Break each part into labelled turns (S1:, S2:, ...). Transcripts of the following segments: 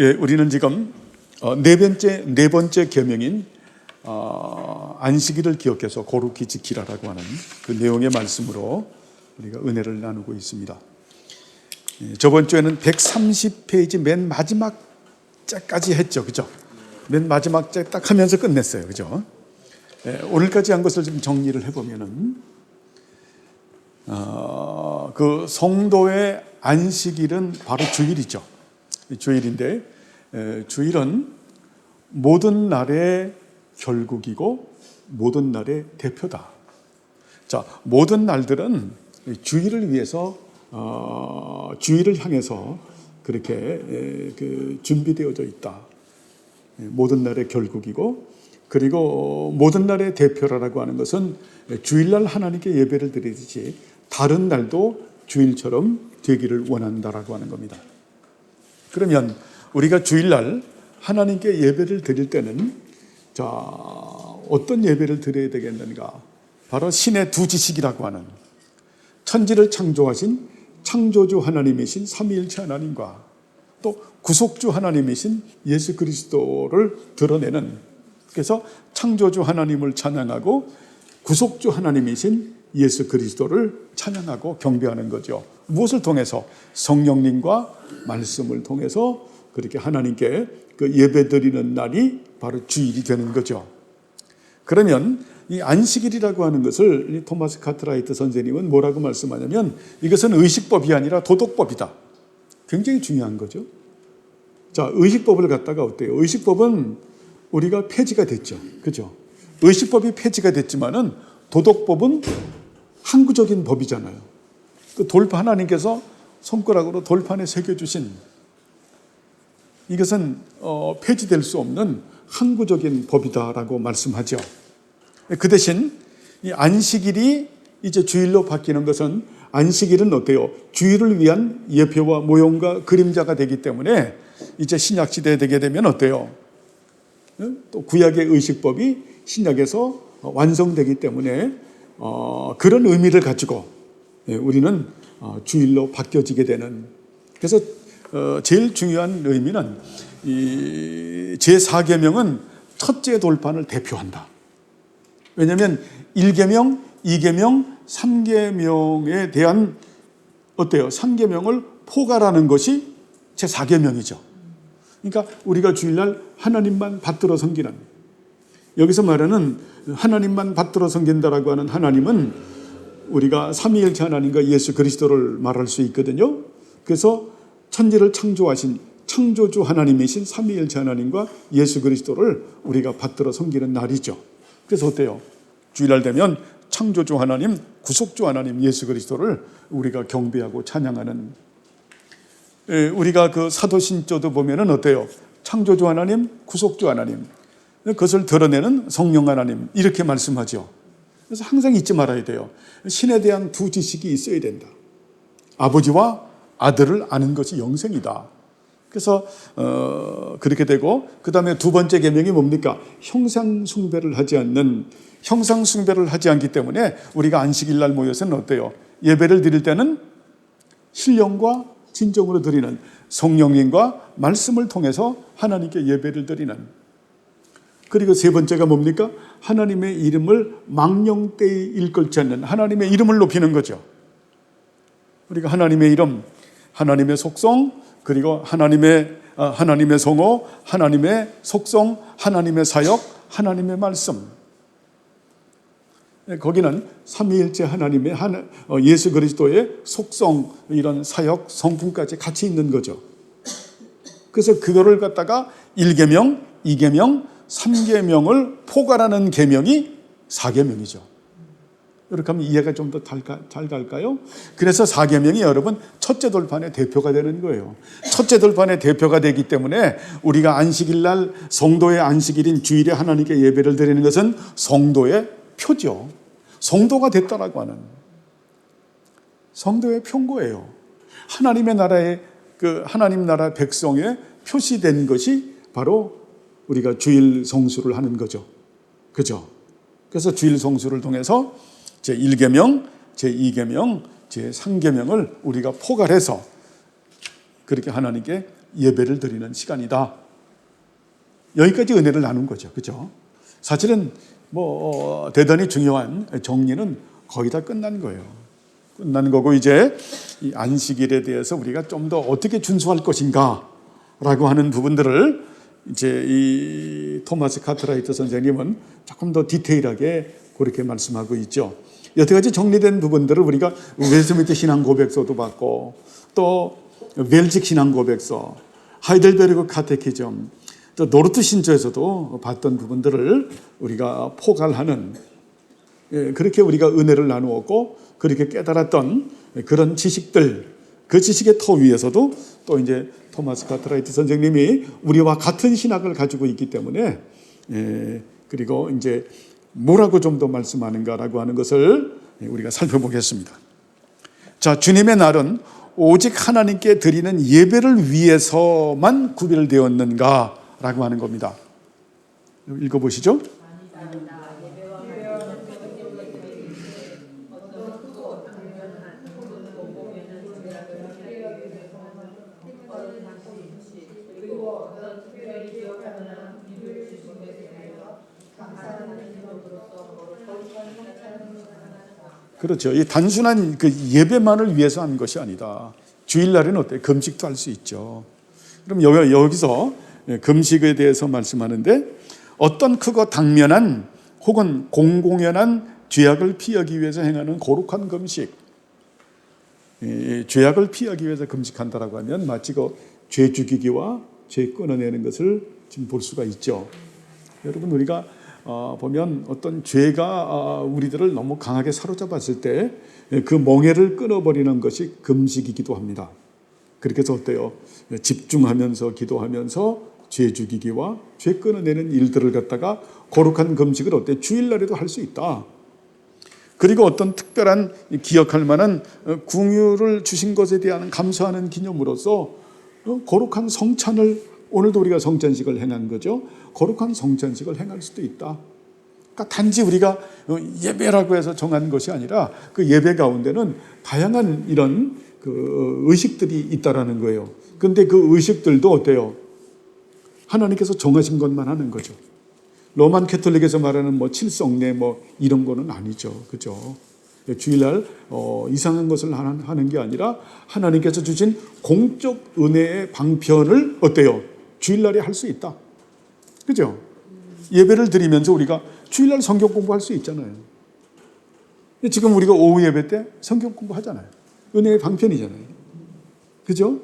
S1: 예, 우리는 지금 네 번째 계명인 안식일을 기억해서 거룩히 지키라라고 하는 그 내용의 말씀으로 우리가 은혜를 나누고 있습니다. 예, 저번 주에는 130페이지 맨 마지막 짝까지 했죠, 그죠? 맨 마지막 짝 딱 하면서 끝냈어요, 그죠? 예, 오늘까지 한 것을 좀 정리를 해보면은 그 성도의 안식일은 바로 주일이죠. 주일인데 주일은 모든 날의 결국이고 모든 날의 대표다. 자, 모든 날들은 주일을 위해서 주일을 향해서 그렇게 준비되어져 있다. 모든 날의 결국이고, 그리고 모든 날의 대표라고 하는 것은 주일날 하나님께 예배를 드리듯이 다른 날도 주일처럼 되기를 원한다라고 하는 겁니다. 그러면 우리가 주일날 하나님께 예배를 드릴 때는 자, 어떤 예배를 드려야 되겠는가? 바로 신의 두 지식이라고 하는 천지를 창조하신 창조주 하나님이신 삼위일체 하나님과 또 구속주 하나님이신 예수 그리스도를 드러내는, 그래서 창조주 하나님을 찬양하고 구속주 하나님이신 예수 그리스도를 찬양하고 경배하는 거죠. 무엇을 통해서? 성령님과 말씀을 통해서 그렇게 하나님께 그 예배드리는 날이 바로 주일이 되는 거죠. 그러면 이 안식일이라고 하는 것을 토마스 카트라이트 선생님은 뭐라고 말씀하냐면 이것은 의식법이 아니라 도덕법이다. 굉장히 중요한 거죠. 자, 의식법을 갖다가 어때요? 의식법은 우리가 폐지가 됐죠. 그죠? 의식법이 폐지가 됐지만은 도덕법은 항구적인 법이잖아요. 그 돌판, 하나님께서 손가락으로 돌판에 새겨주신 이것은 폐지될 수 없는 항구적인 법이다라고 말씀하죠. 그 대신 이 안식일이 이제 주일로 바뀌는 것은, 안식일은 어때요? 주일을 위한 예표와 모형과 그림자가 되기 때문에 이제 신약 시대에 되게 되면 어때요? 또 구약의 의식법이 신약에서 완성되기 때문에 그런 의미를 가지고 우리는 주일로 바뀌어지게 되는, 그래서 제일 중요한 의미는 이 제4계명은 첫째 돌판을 대표한다. 왜냐하면 1계명, 2계명, 3계명에 대한 어때요? 3계명을 포괄하는 것이 제4계명이죠. 그러니까 우리가 주일날 하나님만 받들어 섬기는, 여기서 말하는 하나님만 받들어 섬긴다라고 하는 하나님은 우리가 삼위일체 하나님과 예수 그리스도를 말할 수 있거든요. 그래서 천지를 창조하신 창조주 하나님이신 삼위일체 하나님과 예수 그리스도를 우리가 받들어 섬기는 날이죠. 그래서 어때요? 주일날 되면 창조주 하나님, 구속주 하나님 예수 그리스도를 우리가 경배하고 찬양하는, 우리가 그 사도신조도 보면은 어때요? 창조주 하나님, 구속주 하나님, 그것을 드러내는 성령 하나님, 이렇게 말씀하죠. 그래서 항상 잊지 말아야 돼요. 신에 대한 두 지식이 있어야 된다. 아버지와 아들을 아는 것이 영생이다. 그래서 그렇게 되고, 그 다음에 두 번째 계명이 뭡니까? 형상 숭배를 하지 않는, 형상 숭배를 하지 않기 때문에 우리가 안식일 날 모여서는 어때요? 예배를 드릴 때는 신령과 진정으로 드리는, 성령님과 말씀을 통해서 하나님께 예배를 드리는. 그리고 세 번째가 뭡니까? 하나님의 이름을 망령되이 일컬지 않는, 하나님의 이름을 높이는 거죠. 우리가 하나님의 이름, 하나님의 속성, 그리고 하나님의 성호, 하나님의 속성, 하나님의 사역, 하나님의 말씀. 거기는 삼위일체 하나님의 예수 그리스도의 속성, 이런 사역, 성품까지 같이 있는 거죠. 그래서 그거를 갖다가 1계명, 2계명, 3계명을 포괄하는 계명이 4계명이죠. 이렇게 하면 이해가 좀 더 잘 갈까요? 그래서 4계명이 여러분 첫째 돌판의 대표가 되는 거예요. 첫째 돌판의 대표가 되기 때문에 우리가 안식일 날 성도의 안식일인 주일에 하나님께 예배를 드리는 것은 성도의 표죠. 성도가 됐다라고 하는 성도의 표인 거예요. 하나님의 나라의 하나님 나라 백성의 표시된 것이 바로 우리가 주일 성수를 하는 거죠. 그죠? 그래서 주일 성수를 통해서 제1계명, 제2계명, 제3계명을 우리가 포괄해서 그렇게 하나님께 예배를 드리는 시간이다. 여기까지 은혜를 나눈 거죠. 그죠? 사실은 대단히 중요한 정리는 거의 다 끝난 거예요. 끝난 거고, 이제 이 안식일에 대해서 우리가 좀 더 어떻게 준수할 것인가 라고 하는 부분들을 이제 이 토마스 카트라이트 선생님은 조금 더 디테일하게 그렇게 말씀하고 있죠. 여태까지 정리된 부분들을 우리가 웨스트민스터 신앙 고백서도 봤고, 또 웰직 신앙 고백서, 하이델베르그 카테키즘, 또 노르트 신조에서도 봤던 부분들을 우리가 포괄하는, 그렇게 우리가 은혜를 나누었고 그렇게 깨달았던 그런 지식들, 그 지식의 터 위에서도 또 이제 토마스 카트라이트 선생님이 우리와 같은 신학을 가지고 있기 때문에, 그리고 이제 뭐라고 좀 더 말씀하는가라고 하는 것을 우리가 살펴보겠습니다. 자, 주님의 날은 오직 하나님께 드리는 예배를 위해서만 구별되었는가라고 하는 겁니다. 읽어보시죠. 그렇죠. 이 단순한 그 예배만을 위해서 한 것이 아니다. 주일날에는 어때요? 금식도 할 수 있죠. 그럼 여기서 금식에 대해서 말씀하는데, 어떤 크고 당면한 혹은 공공연한 죄악을 피하기 위해서 행하는 거룩한 금식. 죄악을 피하기 위해서 금식한다라고 하면 마치 그 죄 죽이기와 죄 끊어내는 것을 지금 볼 수가 있죠. 여러분, 우리가 보면 어떤 죄가 우리들을 너무 강하게 사로잡았을 때 그 멍에를 끊어버리는 것이 금식이기도 합니다. 그렇게 해서 어때요? 집중하면서 기도하면서 죄 죽이기와 죄 끊어내는 일들을 갖다가 거룩한 금식을 어때? 주일날에도 할 수 있다. 그리고 어떤 특별한 기억할 만한 궁유를 주신 것에 대한 감사하는 기념으로서 거룩한 성찬을, 오늘도 우리가 성찬식을 행한 거죠. 거룩한 성찬식을 행할 수도 있다. 그러니까 단지 우리가 예배라고 해서 정한 것이 아니라 그 예배 가운데는 다양한 이런 그 의식들이 있다라는 거예요. 그런데 그 의식들도 어때요? 하나님께서 정하신 것만 하는 거죠. 로만 캐톨릭에서 말하는 칠성례 이런 거는 아니죠. 그죠? 주일날 이상한 것을 하는 게 아니라 하나님께서 주신 공적 은혜의 방편을 어때요? 주일날에 할 수 있다. 그죠? 예배를 드리면서 우리가 주일날 성경 공부할 수 있잖아요. 지금 우리가 오후 예배 때 성경 공부하잖아요. 은혜의 방편이잖아요. 그죠?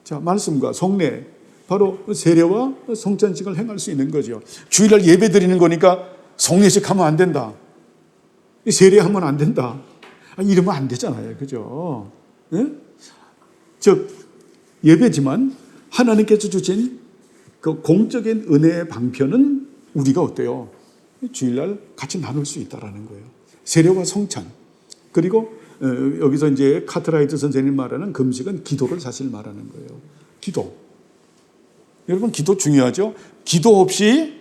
S1: 자, 말씀과 성례, 바로 세례와 성찬식을 행할 수 있는 거죠. 주일날 예배 드리는 거니까 성례식 하면 안 된다. 세례하면 안 된다. 이러면 안 되잖아요. 그죠? 예? 즉, 예배지만 하나님께서 주신 그 공적인 은혜의 방편은 우리가 어때요? 주일날 같이 나눌 수 있다라는 거예요. 세례와 성찬. 그리고 여기서 이제 카트라이트 선생님 말하는 금식은 기도를 사실 말하는 거예요. 기도. 여러분, 기도 중요하죠? 기도 없이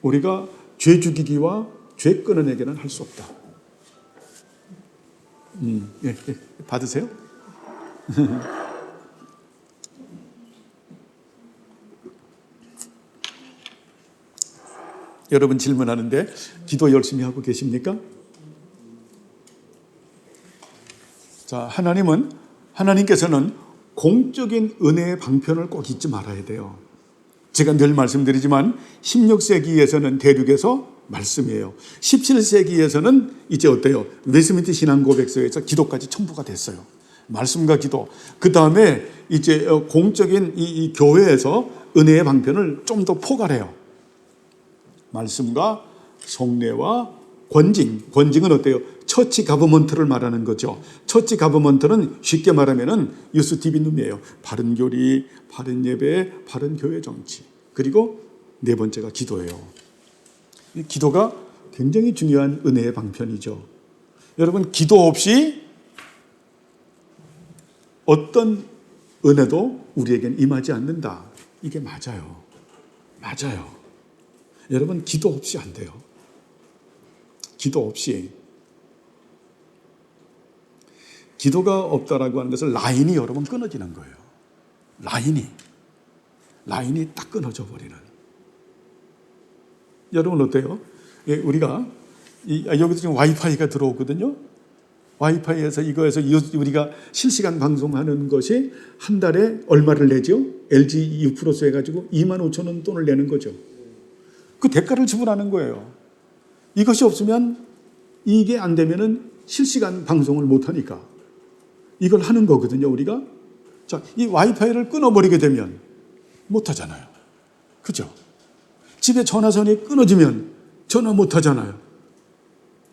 S1: 우리가 죄 죽이기와 죄 끊어내기는 할 수 없다. 예, 받으세요? 여러분 질문하는데 기도 열심히 하고 계십니까? 자, 하나님께서는 공적인 은혜의 방편을 꼭 잊지 말아야 돼요. 제가 늘 말씀드리지만 16세기에서는 대륙에서 말씀이에요. 17세기에서는 이제 어때요? 웨스트민스터 신앙 고백서에서 기도까지 첨부가 됐어요. 말씀과 기도. 그 다음에 이제 공적인 이 교회에서 은혜의 방편을 좀 더 포괄해요. 말씀과 성례와 권징. 권징은 어때요? 처치 가버먼트를 말하는 거죠. 처치 가버먼트는 쉽게 말하면은 유스티비눔이에요. 바른 교리, 바른 예배, 바른 교회 정치. 그리고 네 번째가 기도예요. 이 기도가 굉장히 중요한 은혜의 방편이죠. 여러분, 기도 없이 어떤 은혜도 우리에겐 임하지 않는다. 이게 맞아요. 맞아요. 여러분, 기도 없이 안 돼요. 기도 없이. 기도가 없다라고 하는 것은 라인이 여러분 끊어지는 거예요. 라인이 딱 끊어져 버리는. 여러분 어때요? 예, 우리가 여기도 지금 와이파이가 들어오거든요. 와이파이에서 이거에서 우리가 실시간 방송하는 것이 한 달에 얼마를 내죠? LG U 플러스 해가지고 25,000원 돈을 내는 거죠. 그 대가를 지불하는 거예요. 이것이 없으면 이게 안 되면은 실시간 방송을 못 하니까 이걸 하는 거거든요, 우리가. 자, 이 와이파이를 끊어버리게 되면 못 하잖아요. 그죠? 집에 전화선이 끊어지면 전화 못 하잖아요.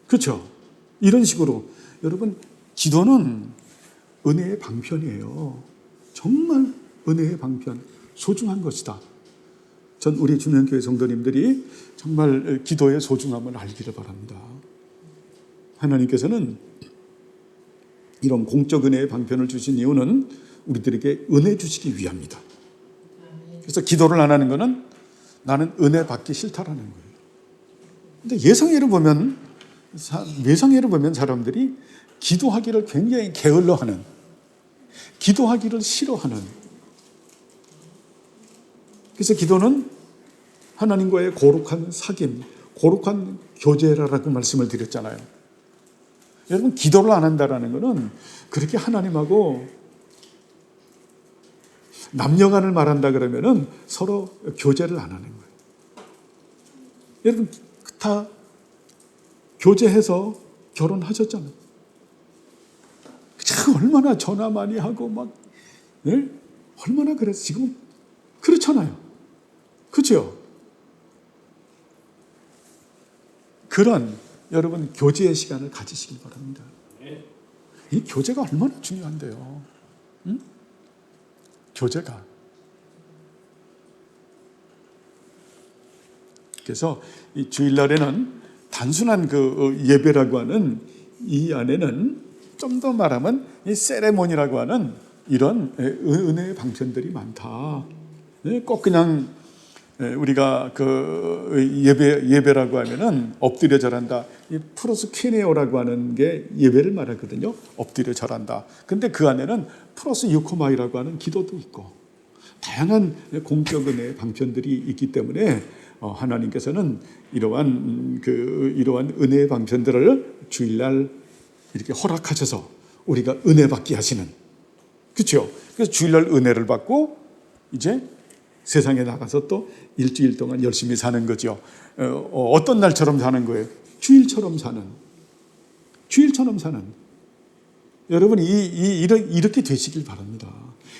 S1: 그렇죠? 이런 식으로 여러분 기도는 은혜의 방편이에요. 정말 은혜의 방편, 소중한 것이다. 전 우리 주명교회 성도님들이 정말 기도의 소중함을 알기를 바랍니다. 하나님께서는 이런 공적 은혜의 방편을 주신 이유는 우리들에게 은혜 주시기 위함이다. 그래서 기도를 안 하는 것은 나는 은혜 받기 싫다라는 거예요. 근데 예상예를 보면 사람들이 기도하기를 굉장히 게을러하는, 기도하기를 싫어하는. 그래서 기도는 하나님과의 거룩한 사귐, 거룩한 교제라고 말씀을 드렸잖아요. 여러분 기도를 안 한다라는 것은 그렇게 하나님하고 남녀간을 말한다 그러면은 서로 교제를 안 하는 거예요. 여러분 다 교제해서 결혼하셨잖아요. 참 얼마나 전화 많이 하고 막 얼마나 그래서 지금 그렇잖아요. 그렇죠? 그런 여러분 교제의 시간을 가지시길 바랍니다. 이 교제가 얼마나 중요한데요. 응? 교제가. 그래서 이 주일날에는 단순한 그 예배라고 하는 이 안에는 좀 더 말하면 이 세레모니라고 하는 이런 은혜의 방편들이 많다. 꼭 그냥 우리가 그 예배라고 하면은 엎드려 절한다. 이 프로스케네오라고 하는 게 예배를 말하거든요. 엎드려 절한다. 근데 그 안에는 프로스 유코마이라고 하는 기도도 있고 다양한 공적 은혜의 방편들이 있기 때문에 하나님께서는 이러한 은혜의 방편들을 주일날 이렇게 허락하셔서 우리가 은혜 받게 하시는. 그렇죠? 그래서 주일날 은혜를 받고 이제 세상에 나가서 또 일주일 동안 열심히 사는 거죠. 어떤 날처럼 사는 거예요? 주일처럼 사는. 여러분 이렇게 되시길 바랍니다.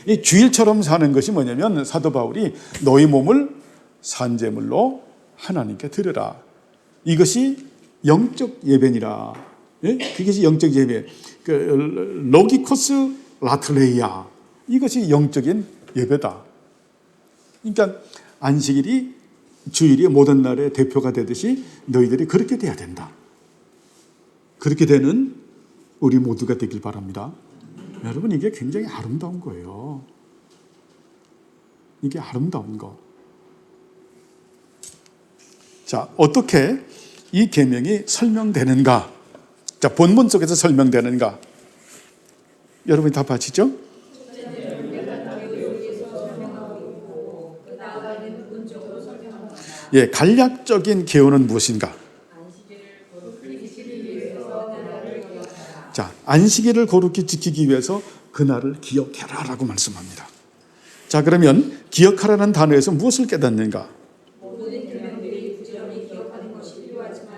S1: 이 주일처럼 사는 것이 뭐냐면 사도 바울이 너희 몸을 산제물로 하나님께 드려라. 이것이 영적 예배니라. 예? 그것이 영적 예배. 그 로기코스 라틀레이아. 이것이 영적인 예배다. 그러니까 안식일이 주일이 모든 날의 대표가 되듯이 너희들이 그렇게 돼야 된다. 그렇게 되는 우리 모두가 되길 바랍니다. 여러분 이게 굉장히 아름다운 거예요. 이게 아름다운 거. 자, 어떻게 이 계명이 설명되는가? 자, 본문 속에서 설명되는가? 여러분이 다 봐지죠? 예, 간략적인 개요는 무엇인가? 자, 안식일을 거룩히 지키기 위해서 그날을 기억해라라고 말씀합니다. 자, 그러면 기억하라는 단어에서 무엇을 깨닫는가?
S2: 모든 계명들이 부지런히 기억하는 것이 필요하지만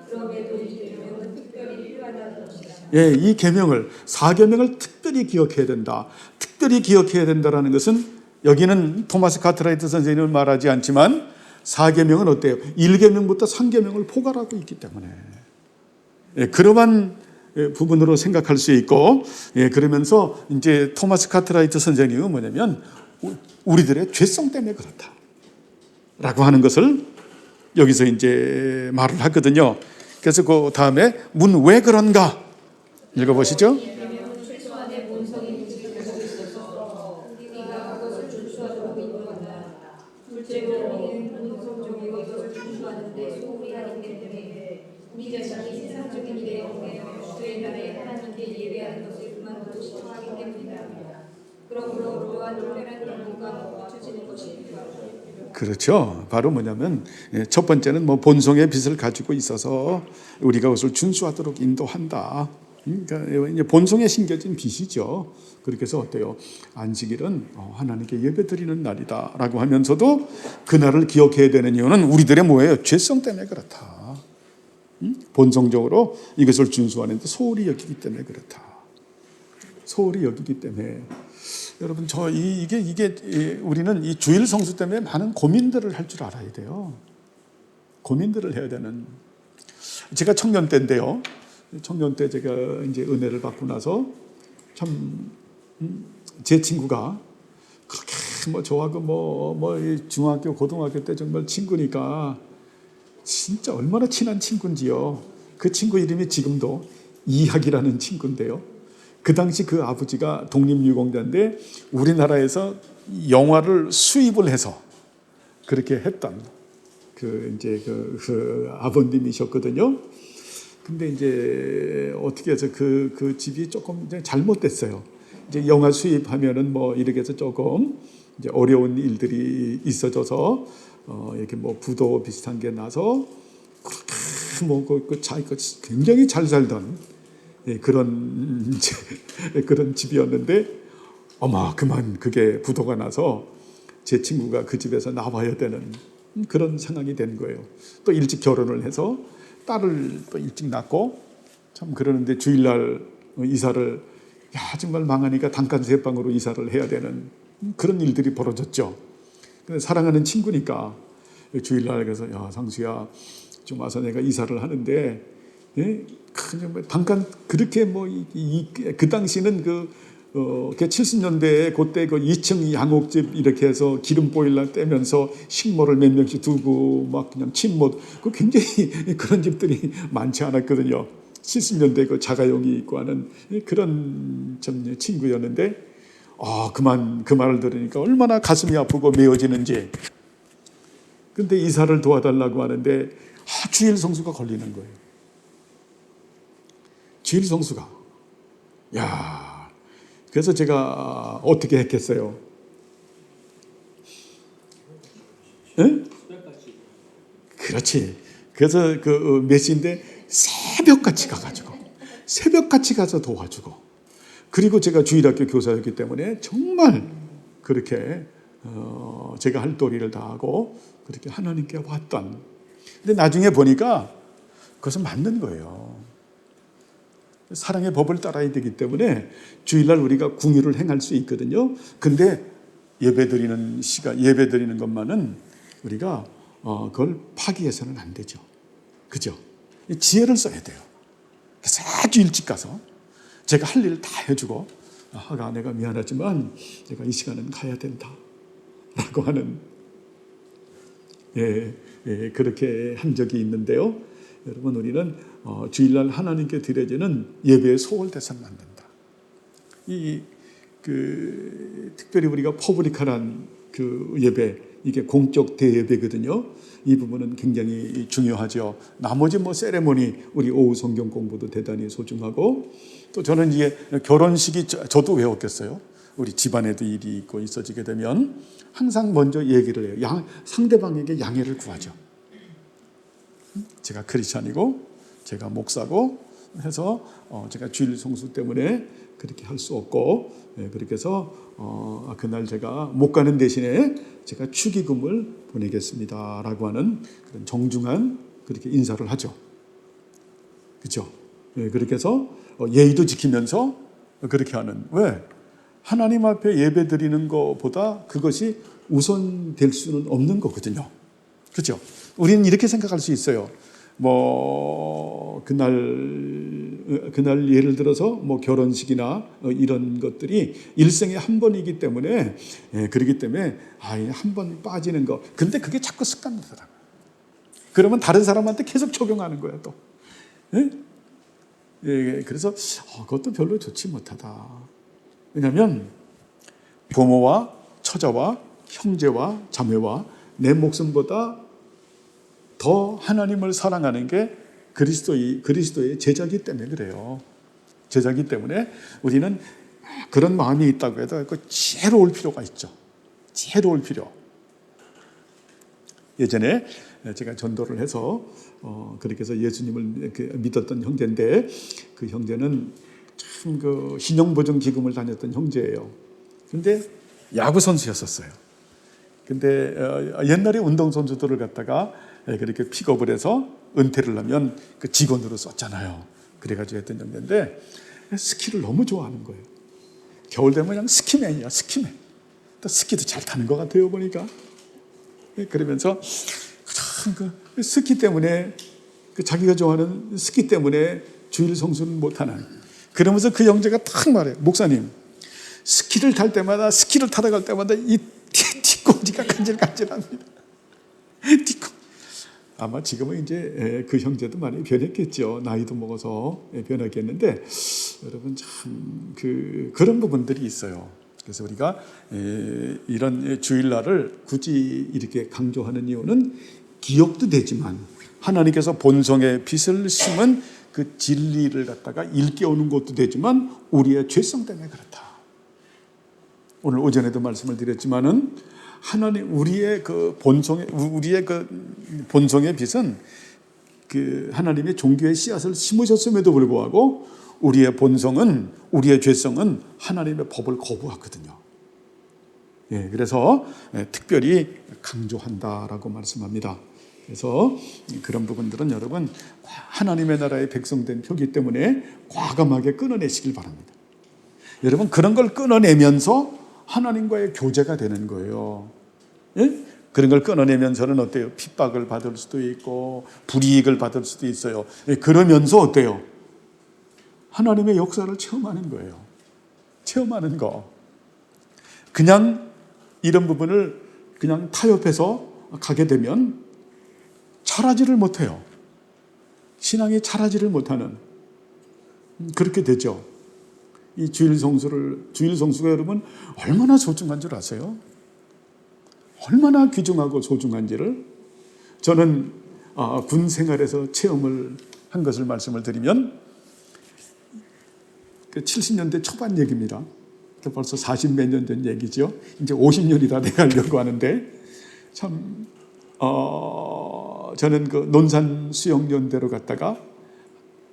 S2: 그럼에도 이 계명은 특별히 필요하다는 것이다.
S1: 예, 이 계명을 사계명을 특별히 기억해야 된다. 특별히 기억해야 된다라는 것은 여기는 토마스 카트라이트 선생님은 말하지 않지만 사계명은 어때요? 1계명부터 3계명을 포괄하고 있기 때문에 예, 그러한 부분으로 생각할 수 있고 예, 그러면서 이제 토마스 카트라이트 선생님은 뭐냐면 우리들의 죄성 때문에 그렇다 라고 하는 것을 여기서 이제 말을 하거든요. 그래서 그 다음에 문 왜 그런가 읽어보시죠.
S2: 최소한의 본성이 움직이고 있어서 우리가 그것을 준수하도록 인도한다. 둘째로 우리는 본성적이고 이것을 준수하는데 소홀히 하기 때문에 우리 자신이 세상적인 일에 얽매여 주의 나라에 하나님께 예배하는 것을 그만둬도 싫어하기 때문이다. 그러므로 그러한 특별한 경우가 갖춰지는 것이 필요하다.
S1: 그렇죠. 바로 뭐냐면 첫 번째는 뭐 본성의 빛을 가지고 있어서 우리가 그것을 준수하도록 인도한다. 그러니까 이제 본성에 심겨진 빛이죠. 그렇게 해서 어때요? 안식일은 하나님께 예배드리는 날이다라고 하면서도 그날을 기억해야 되는 이유는 우리들의 뭐예요? 죄성 때문에 그렇다. 본성적으로 이것을 준수하는데 소홀히 여기기 때문에 그렇다. 소홀히 여기기 때문에. 여러분, 이게 우리는 이 주일 성수 때문에 많은 고민들을 할 줄 알아야 돼요. 고민들을 해야 되는. 제가 청년 때인데요. 청년 때 제가 이제 은혜를 받고 나서 참 제 친구가 그렇게 뭐 저하고 뭐 중학교 고등학교 때 정말 친구니까 진짜 얼마나 친한 친구인지요. 그 친구 이름이 지금도 이학이라는 친구인데요. 그 당시 그 아버지가 독립유공자인데 우리나라에서 영화를 수입을 해서 그렇게 했던 그 아버님이셨거든요. 근데 이제 어떻게 해서 그 집이 조금 이제 잘못됐어요. 이제 영화 수입하면은 뭐 이렇게 해서 조금 이제 어려운 일들이 있어져서 이렇게 뭐 부도 비슷한 게 나서 그렇게 뭐 굉장히 잘 살던 그런 집이었는데 그만 그게 부도가 나서 제 친구가 그 집에서 나와야 되는 그런 상황이 된 거예요. 또 일찍 결혼을 해서 딸을 또 일찍 낳고 참 그러는데 주일날 이사를 정말 망하니까 단칸 세방으로 이사를 해야 되는 그런 일들이 벌어졌죠. 근데 사랑하는 친구니까 주일날 그래서 상수야 좀 와서 내가 이사를 하는데 그냥 단칸 그렇게 그 당시는 그 70년대에 그때 그 2층 양옥집 이렇게 해서 기름 보일러 떼면서 식모를 몇 명씩 두고 막 그냥 침못 그 굉장히 그런 집들이 많지 않았거든요. 70년대 그 자가용이 있고 하는 그런 참 친구였는데 그만 그 말을 들으니까 얼마나 가슴이 아프고 메어지는지. 근데 이사를 도와달라고 하는데 주일 성수가 걸리는 거예요. 주일 성수가. 그래서 제가 어떻게 했겠어요? 응? 그렇지. 그래서 몇 시인데 새벽같이 가서 도와주고 그리고 제가 주일학교 교사였기 때문에 정말 그렇게 제가 할 도리를 다하고 그렇게 하나님께 왔던. 근데 나중에 보니까 그것은 맞는 거예요. 사랑의 법을 따라야 되기 때문에 주일날 우리가 궁유를 행할 수 있거든요. 근데 예배드리는 것만은 우리가 그걸 파기해서는 안 되죠. 그죠? 지혜를 써야 돼요. 그래서 아주 일찍 가서 제가 할 일을 다 해주고 하가 내가 미안하지만 내가 이 시간은 가야 된다 라고 하는 그렇게 한 적이 있는데요. 여러분 우리는 주일날 하나님께 드려지는 예배에 소홀돼서는 안 된다. 특별히 우리가 퍼블릭한 그 예배, 이게 공적 대예배거든요. 이 부분은 굉장히 중요하죠. 나머지 세레모니, 우리 오후 성경 공부도 대단히 소중하고, 또 저는 이게 결혼식이 저도 외웠겠어요. 우리 집안에도 일이 있고 있어지게 되면 항상 먼저 얘기를 해요. 상대방에게 양해를 구하죠. 제가 크리스찬이고 제가 목사고 해서 제가 주일 성수 때문에 그렇게 할 수 없고 그렇게 해서 그날 제가 못 가는 대신에 제가 축의금을 보내겠습니다라고 하는 그런 정중한 그렇게 인사를 하죠. 그렇죠? 그렇게 해서 예의도 지키면서 그렇게 하는. 왜? 하나님 앞에 예배 드리는 것보다 그것이 우선될 수는 없는 거거든요. 그렇죠? 우리는 이렇게 생각할 수 있어요. 그날 예를 들어서 결혼식이나 이런 것들이 일생에 한 번이기 때문에 그렇기 때문에 한 번 빠지는 거. 근데 그게 자꾸 습관되더라고요. 그러면 다른 사람한테 계속 적용하는 거예요, 또. 그래서 그것도 별로 좋지 못하다. 왜냐하면 부모와 처자와 형제와 자매와 내 목숨보다 더 하나님을 사랑하는 게 그리스도의 제자이기 때문에 그래요. 제자이기 때문에 우리는 그런 마음이 있다고 해도 그 지혜로울 필요가 있죠. 지혜로울 필요. 예전에 제가 전도를 해서 그렇게 해서 예수님을 믿었던 형제인데, 그 형제는 참 그 신용보증기금을 다녔던 형제예요. 근데 야구 선수였었어요. 근데 옛날에 운동선수들을 갖다가 그렇게 픽업을 해서 은퇴를 하면 그 직원으로 썼잖아요. 그래가지고 했던 형제인데 스키를 너무 좋아하는 거예요. 겨울 되면 그냥 스키맨이야, 스키맨. 또 스키도 잘 타는 것 같아요, 보니까. 그러면서 참 그 스키 때문에, 그 자기가 좋아하는 스키 때문에 주일 성수를 못하는. 그러면서 그 형제가 딱 말해요. 목사님, 스키를 탈 때마다, 스키를 타러 갈 때마다 이 뒷꽁지가 간질간질합니다. 아마 지금은 이제 그 형제도 많이 변했겠죠. 나이도 먹어서 변했겠는데, 여러분 참 그런 부분들이 있어요. 그래서 우리가 이런 주일날을 굳이 이렇게 강조하는 이유는 기억도 되지만, 하나님께서 본성의 빛을 심은 그 진리를 갖다가 일깨우는 것도 되지만 우리의 죄성 때문에 그렇다. 오늘 오전에도 말씀을 드렸지만은 하나님, 우리의 그 본성의 빛은 그 하나님의 종교의 씨앗을 심으셨음에도 불구하고 우리의 본성은, 우리의 죄성은 하나님의 법을 거부하거든요. 예, 그래서 특별히 강조한다라고 말씀합니다. 그래서 그런 부분들은 여러분 하나님의 나라의 백성된 표기 때문에 과감하게 끊어내시길 바랍니다. 여러분 그런 걸 끊어내면서 하나님과의 교제가 되는 거예요. 예? 그런 걸 끊어내면서는 어때요? 핍박을 받을 수도 있고 불이익을 받을 수도 있어요. 예, 그러면서 어때요? 하나님의 역사를 체험하는 거예요. 체험하는 거. 그냥 이런 부분을 그냥 타협해서 가게 되면 자라지를 못해요. 신앙이 자라지를 못하는, 그렇게 되죠. 이 주일 성수가 여러분 얼마나 소중한 줄 아세요? 얼마나 귀중하고 소중한지를 저는 군 생활에서 체험을 한 것을 말씀을 드리면, 그 70년대 초반 얘기입니다. 벌써 40몇 년 된 얘기죠. 이제 50년이 다 돼가려고 하는데, 참 저는 그 논산 수영연대로 갔다가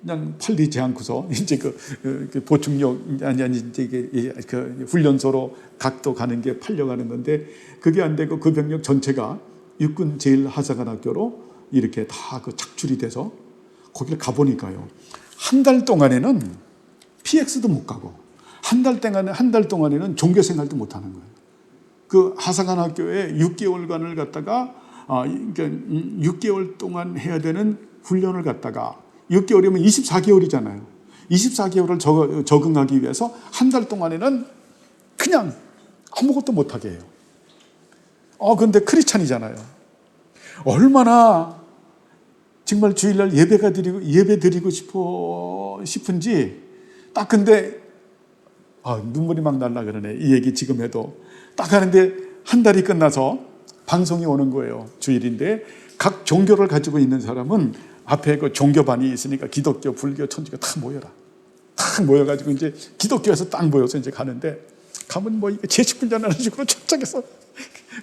S1: 그냥 팔리지 않고서 이제 그 보충역 이제 그 훈련소로 각도 가는 게 팔려가는 건데, 그게 안 되고 그 병력 전체가 육군 제1하사관학교로 이렇게 다 그 착출이 돼서 거기를 가보니까요, 한 달 동안에는 PX도 못 가고 한 달 동안에는 종교 생활도 못 하는 거예요. 그 하사관학교에 6개월간을 갔다가 6개월 동안 해야 되는 훈련을 갔다가 6개월이면 24개월이잖아요. 24개월을 적응하기 위해서 한 달 동안에는 그냥 아무것도 못하게 해요. 근데 크리스찬이잖아요. 얼마나 정말 주일날 예배 드리고 싶은지 딱, 근데 눈물이 막 날라 그러네. 이 얘기 지금 해도. 딱 하는데 한 달이 끝나서 방송이 오는 거예요. 주일인데 각 종교를 가지고 있는 사람은 앞에 그 종교반이 있으니까 기독교, 불교, 천주교 다 모여라. 다 모여가지고 이제 기독교에서 딱 모여서 이제 가는데, 가면 뭐 제식분자라는 식으로 착착해서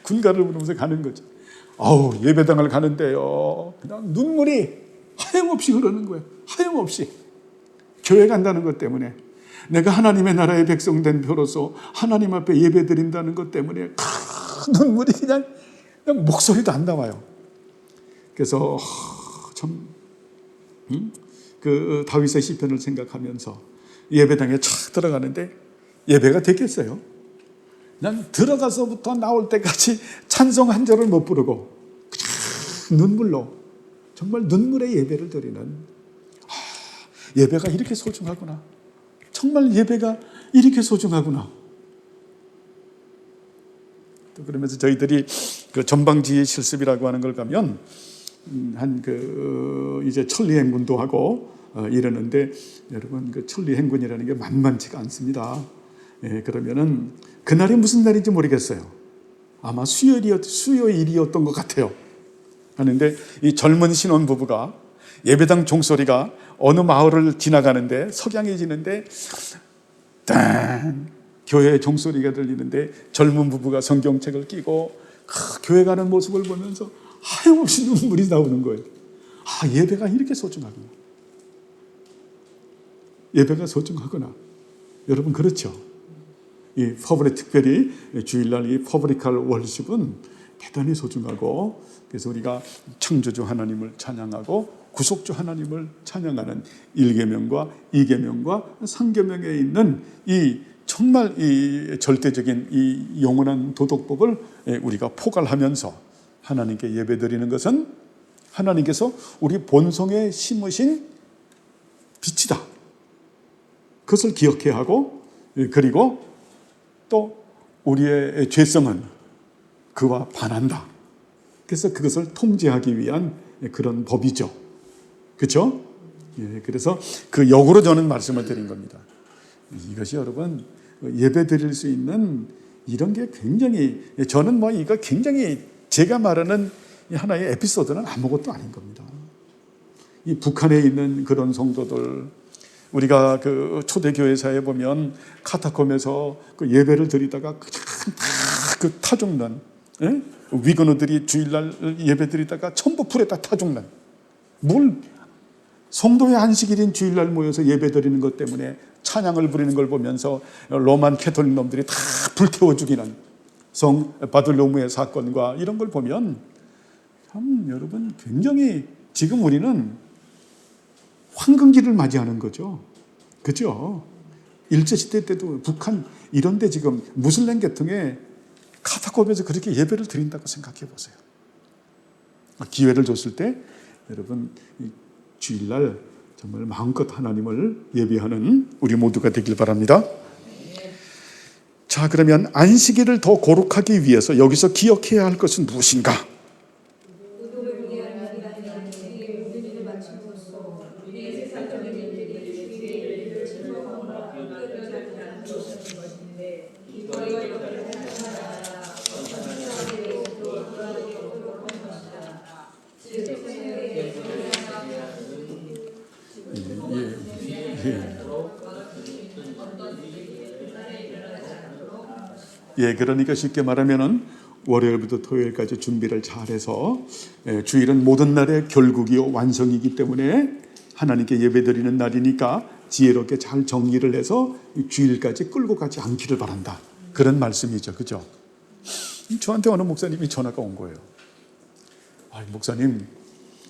S1: 군가를 부르면서 가는 거죠. 예배당을 가는데요, 그냥 눈물이 하염없이 흐르는 거예요. 하염없이. 교회 간다는 것 때문에, 내가 하나님의 나라의 백성된 표로서 하나님 앞에 예배 드린다는 것 때문에 눈물이 그냥 목소리도 안 나와요. 그래서 참 그 다윗의 시편을 생각하면서 예배당에 착 들어가는데 예배가 됐겠어요? 그냥 들어가서부터 나올 때까지 찬송 한 절을 못 부르고 그냥 눈물로, 정말 눈물의 예배를 드리는, 예배가 이렇게 소중하구나. 정말 예배가 이렇게 소중하구나. 또 그러면서 저희들이 그 전방지휘 실습이라고 하는 걸 가면 이제 천리행군도 하고 이러는데, 여러분 그 천리행군이라는 게 만만치가 않습니다. 예, 그러면은 그날이 무슨 날인지 모르겠어요. 아마 수요일이었던 것 같아요. 하는데 이 젊은 신혼부부가 예배당 종소리가 어느 마을을 지나가는데 석양해지는데 딴 교회 종소리가 들리는데 젊은 부부가 성경책을 끼고 교회 가는 모습을 보면서 하염없이 눈물이 나오는 거예요. 예배가 이렇게 소중하구나. 예배가 소중하구나. 여러분 그렇죠? 이 퍼블릭, 특별히 주일날 이 퍼블릭할 월십은 대단히 소중하고, 그래서 우리가 창조주 하나님을 찬양하고 구속주 하나님을 찬양하는 1계명과 2계명과 3계명에 있는 이 정말 이 절대적인 이 영원한 도덕법을 우리가 포괄하면서 하나님께 예배드리는 것은 하나님께서 우리 본성에 심으신 빛이다. 그것을 기억해야 하고, 그리고 또 우리의 죄성은 그와 반한다. 그래서 그것을 통제하기 위한 그런 법이죠. 그렇죠? 그래서 그 역으로 저는 말씀을 드린 겁니다. 이것이 여러분 예배 드릴 수 있는 이런 게 굉장히, 저는 뭐 이거 굉장히 제가 말하는 하나의 에피소드는 아무것도 아닌 겁니다. 이 북한에 있는 그런 성도들, 우리가 그 초대교회사에 보면 카타콤에서 그 예배를 드리다가 그 타 죽는, 위건우들이 주일날 예배 드리다가 전부 불에다 타 죽는, 성도의 안식일인 주일날 모여서 예배 드리는 것 때문에 찬양을 부리는 걸 보면서 로만 캐톨릭 놈들이 다 불태워 죽이는 성 바들로무의 사건과 이런 걸 보면 참 여러분 굉장히 지금 우리는 황금기를 맞이하는 거죠. 그죠? 일제시대 때도 북한 이런 데 지금 무슬림 계통에 카타콤에서 그렇게 예배를 드린다고 생각해 보세요. 기회를 줬을 때 여러분 주일날 정말 마음껏 하나님을 예배하는 우리 모두가 되길 바랍니다. 자, 그러면 안식일을 더 거룩하기 위해서 여기서 기억해야 할 것은 무엇인가? 그러니까 쉽게 말하면은 월요일부터 토요일까지 준비를 잘해서 주일은 모든 날의 결국이요 완성이기 때문에 하나님께 예배드리는 날이니까 지혜롭게 잘 정리를 해서 주일까지 끌고 가지 않기를 바란다. 그런 말씀이죠. 그죠? 저한테 어느 목사님이 전화가 온 거예요. 목사님,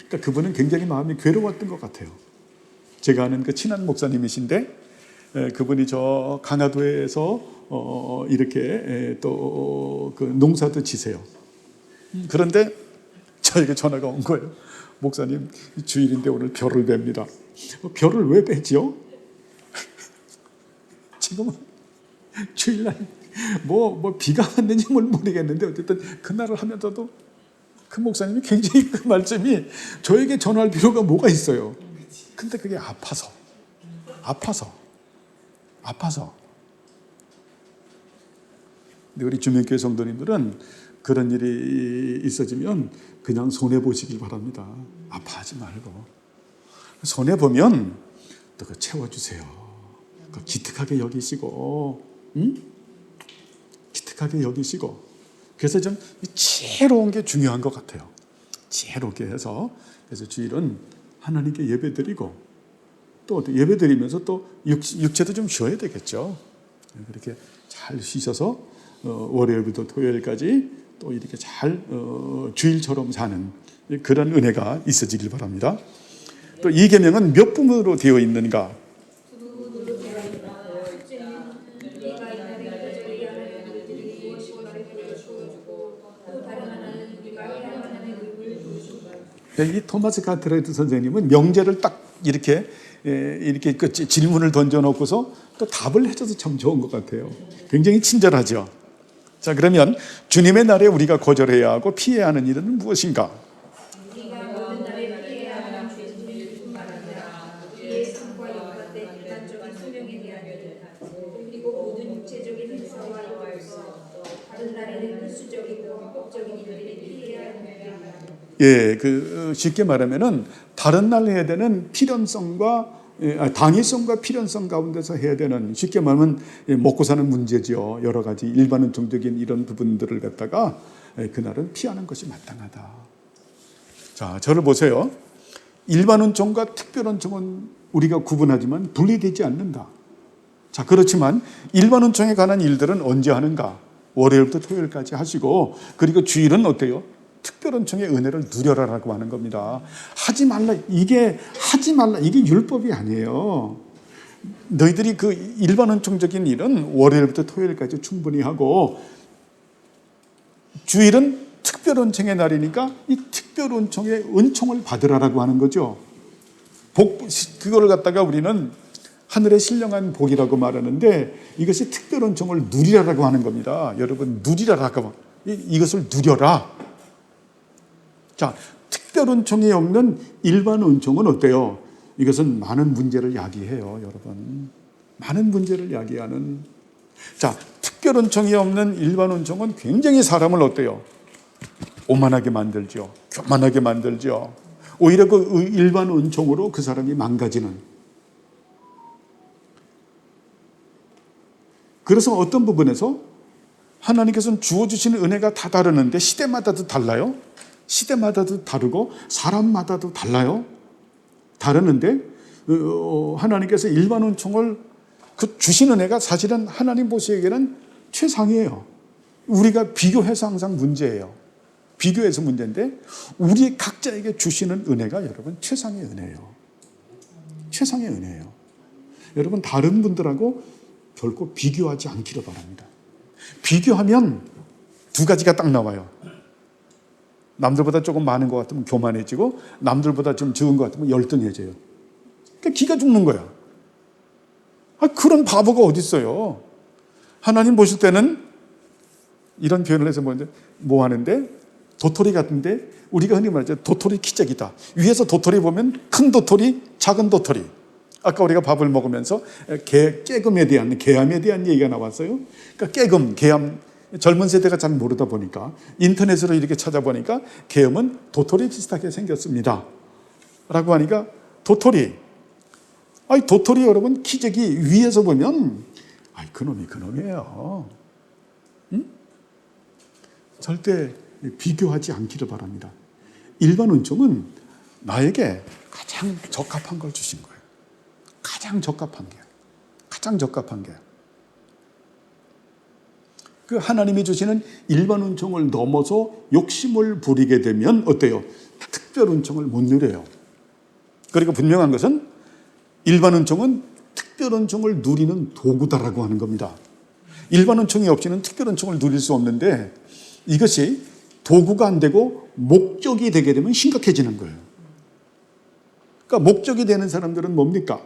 S1: 그러니까 그분은 굉장히 마음이 괴로웠던 것 같아요. 제가 아는 그 친한 목사님이신데 그분이 저 강화도에서 이렇게 또 그 농사도 지세요. 그런데 저에게 전화가 온 거예요. 목사님, 주일인데 오늘 별을 뵙니다. 별을 왜 뵈지요? 지금은 주일날 뭐 비가 왔는지 뭘 모르겠는데 어쨌든 그날을 하면서도 그 목사님이 굉장히 그 말씀이 저에게 전화할 필요가 뭐가 있어요. 근데 그게 아파서. 근데 우리 주민교회 성도님들은 그런 일이 있어지면 그냥 손해보시길 바랍니다. 아파하지 말고. 손해보면 또 그 채워주세요. 기특하게 여기시고, 기특하게 여기시고. 그래서 좀 지혜로운 게 중요한 것 같아요. 지혜롭게 해서. 그래서 주일은 하나님께 예배드리고, 또 예배드리면서 또 육체도 좀 쉬어야 되겠죠. 그렇게 잘 쉬셔서 월요일부터 토요일까지 또 이렇게 잘 주일처럼 사는 그런 은혜가 있어지길 바랍니다. 또 이 계명은 몇 부분으로 되어 있는가? 이 토마스 카트레이트 선생님은 명제를 딱 이렇게 그 질문을 던져놓고서 또 답을 해줘서 참 좋은 것 같아요. 굉장히 친절하죠. 자, 그러면 주님의 날에 우리가 거절해야 하고 피해야 하는 일은 무엇인가?
S2: 우리가 모든 날에 피해야 하는 죄짓는 뿐만 아니라 우리의 삶과 연관된 일반적인 소명에 대한 일, 그리고 모든 육체적인 행사와 이로써 다른 날에는 필수적이고 합법적인 일들이 피해야 하는 일입니다.
S1: 쉽게 말하면은 다른 날 해야 되는 필연성과 당위성과 필연성 가운데서 해야 되는, 쉽게 말하면 먹고 사는 문제죠. 여러 가지 일반 은총적인 이런 부분들을 갖다가 그날은 피하는 것이 마땅하다. 자, 저를 보세요. 일반 은총과 특별 은총은 우리가 구분하지만 분리되지 않는다. 자, 그렇지만 일반 은총에 관한 일들은 언제 하는가? 월요일부터 토요일까지 하시고, 그리고 주일은 어때요? 특별 은총의 은혜를 누려라라고 하는 겁니다. 하지 말라, 이게 율법이 아니에요. 너희들이 그 일반 은총적인 일은 월요일부터 토요일까지 충분히 하고, 주일은 특별 은총의 날이니까 이 특별 은총의 은총을 받으라라고 하는 거죠. 그거를 갖다가 우리는 하늘의 신령한 복이라고 말하는데, 이것이 특별 은총을 누리라라고 하는 겁니다. 여러분, 누리라라고, 이것을 누려라. 자, 특별 은총이 없는 일반 은총은 어때요? 이것은 많은 문제를 야기해요, 여러분. 많은 문제를 야기하는. 자, 특별 은총이 없는 일반 은총은 굉장히 사람을 어때요? 오만하게 만들죠. 교만하게 만들죠. 오히려 그 일반 은총으로 그 사람이 망가지는. 그래서 어떤 부분에서 하나님께서는 주어주시는 은혜가 다 다르는데, 시대마다도 달라요. 시대마다도 다르고 사람마다도 달라요. 다르는데 하나님께서 일반 은총을 그 주신 은혜가 사실은 하나님 보시기에는 최상이에요. 우리가 비교해서 항상 문제예요. 비교해서 문제인데, 우리 각자에게 주시는 은혜가 여러분 최상의 은혜예요. 최상의 은혜예요. 여러분, 다른 분들하고 결코 비교하지 않기를 바랍니다. 비교하면 두 가지가 딱 나와요. 남들보다 조금 많은 것 같으면 교만해지고, 남들보다 좀 적은 것 같으면 열등해져요. 그러니까 기가 죽는 거야. 그런 바보가 어디 있어요. 하나님 보실 때는 이런 표현을 해서 뭐 하는데, 도토리 같은데, 우리가 흔히 말하죠, 도토리 기적이다. 위에서 도토리 보면 큰 도토리, 작은 도토리. 아까 우리가 밥을 먹으면서 깨금에 대한, 개암에 대한 얘기가 나왔어요. 그러니까 깨금, 개암, 젊은 세대가 잘 모르다 보니까 인터넷으로 이렇게 찾아보니까 계엄은 도토리 비슷하게 생겼습니다 라고 하니까, 도토리, 도토리 여러분 기저귀 위에서 보면 그놈이 그놈이에요. 응? 절대 비교하지 않기를 바랍니다. 일반 은총은 나에게 가장 적합한 걸 주신 거예요. 가장 적합한 게, 가장 적합한 게. 그 하나님이 주시는 일반 은총을 넘어서 욕심을 부리게 되면 어때요? 특별 은총을 못 누려요. 그리고 분명한 것은 일반 은총은 특별 은총을 누리는 도구다라고 하는 겁니다. 일반 은총이 없이는 특별 은총을 누릴 수 없는데, 이것이 도구가 안 되고 목적이 되게 되면 심각해지는 거예요. 그러니까 목적이 되는 사람들은 뭡니까?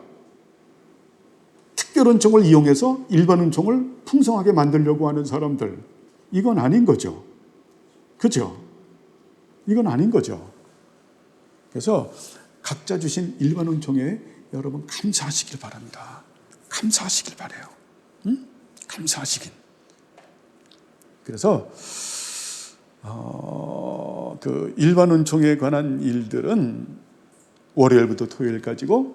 S1: 특별 은총을 이용해서 일반 은총을 풍성하게 만들려고 하는 사람들. 이건 아닌 거죠. 그죠? 이건 아닌 거죠. 그래서 각자 주신 일반 은총에 여러분 감사하시길 바랍니다. 감사하시길 바라요. 응? 감사하시길. 그래서 그 일반 은총에 관한 일들은 월요일부터 토요일까지고,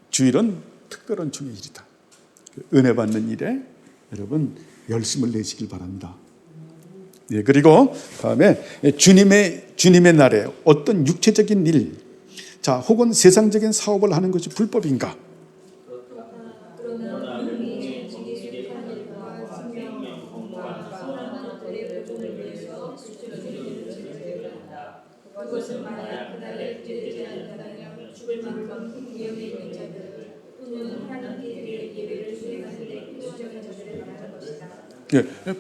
S1: 주일은 특별 은총의 일이다. 은혜 받는 일에 여러분 열심을 내시길 바랍니다. 예, 그리고 다음에 주님의 날에 어떤 육체적인 일, 자, 혹은 세상적인 사업을 하는 것이 불법인가?
S2: 그것은 만약 그날에 되지 않는다면 죽을 만큼 위험에 있는 자들 또는 하나님께 예배를 수행하는데 수정의 자들을 말하는 것이다.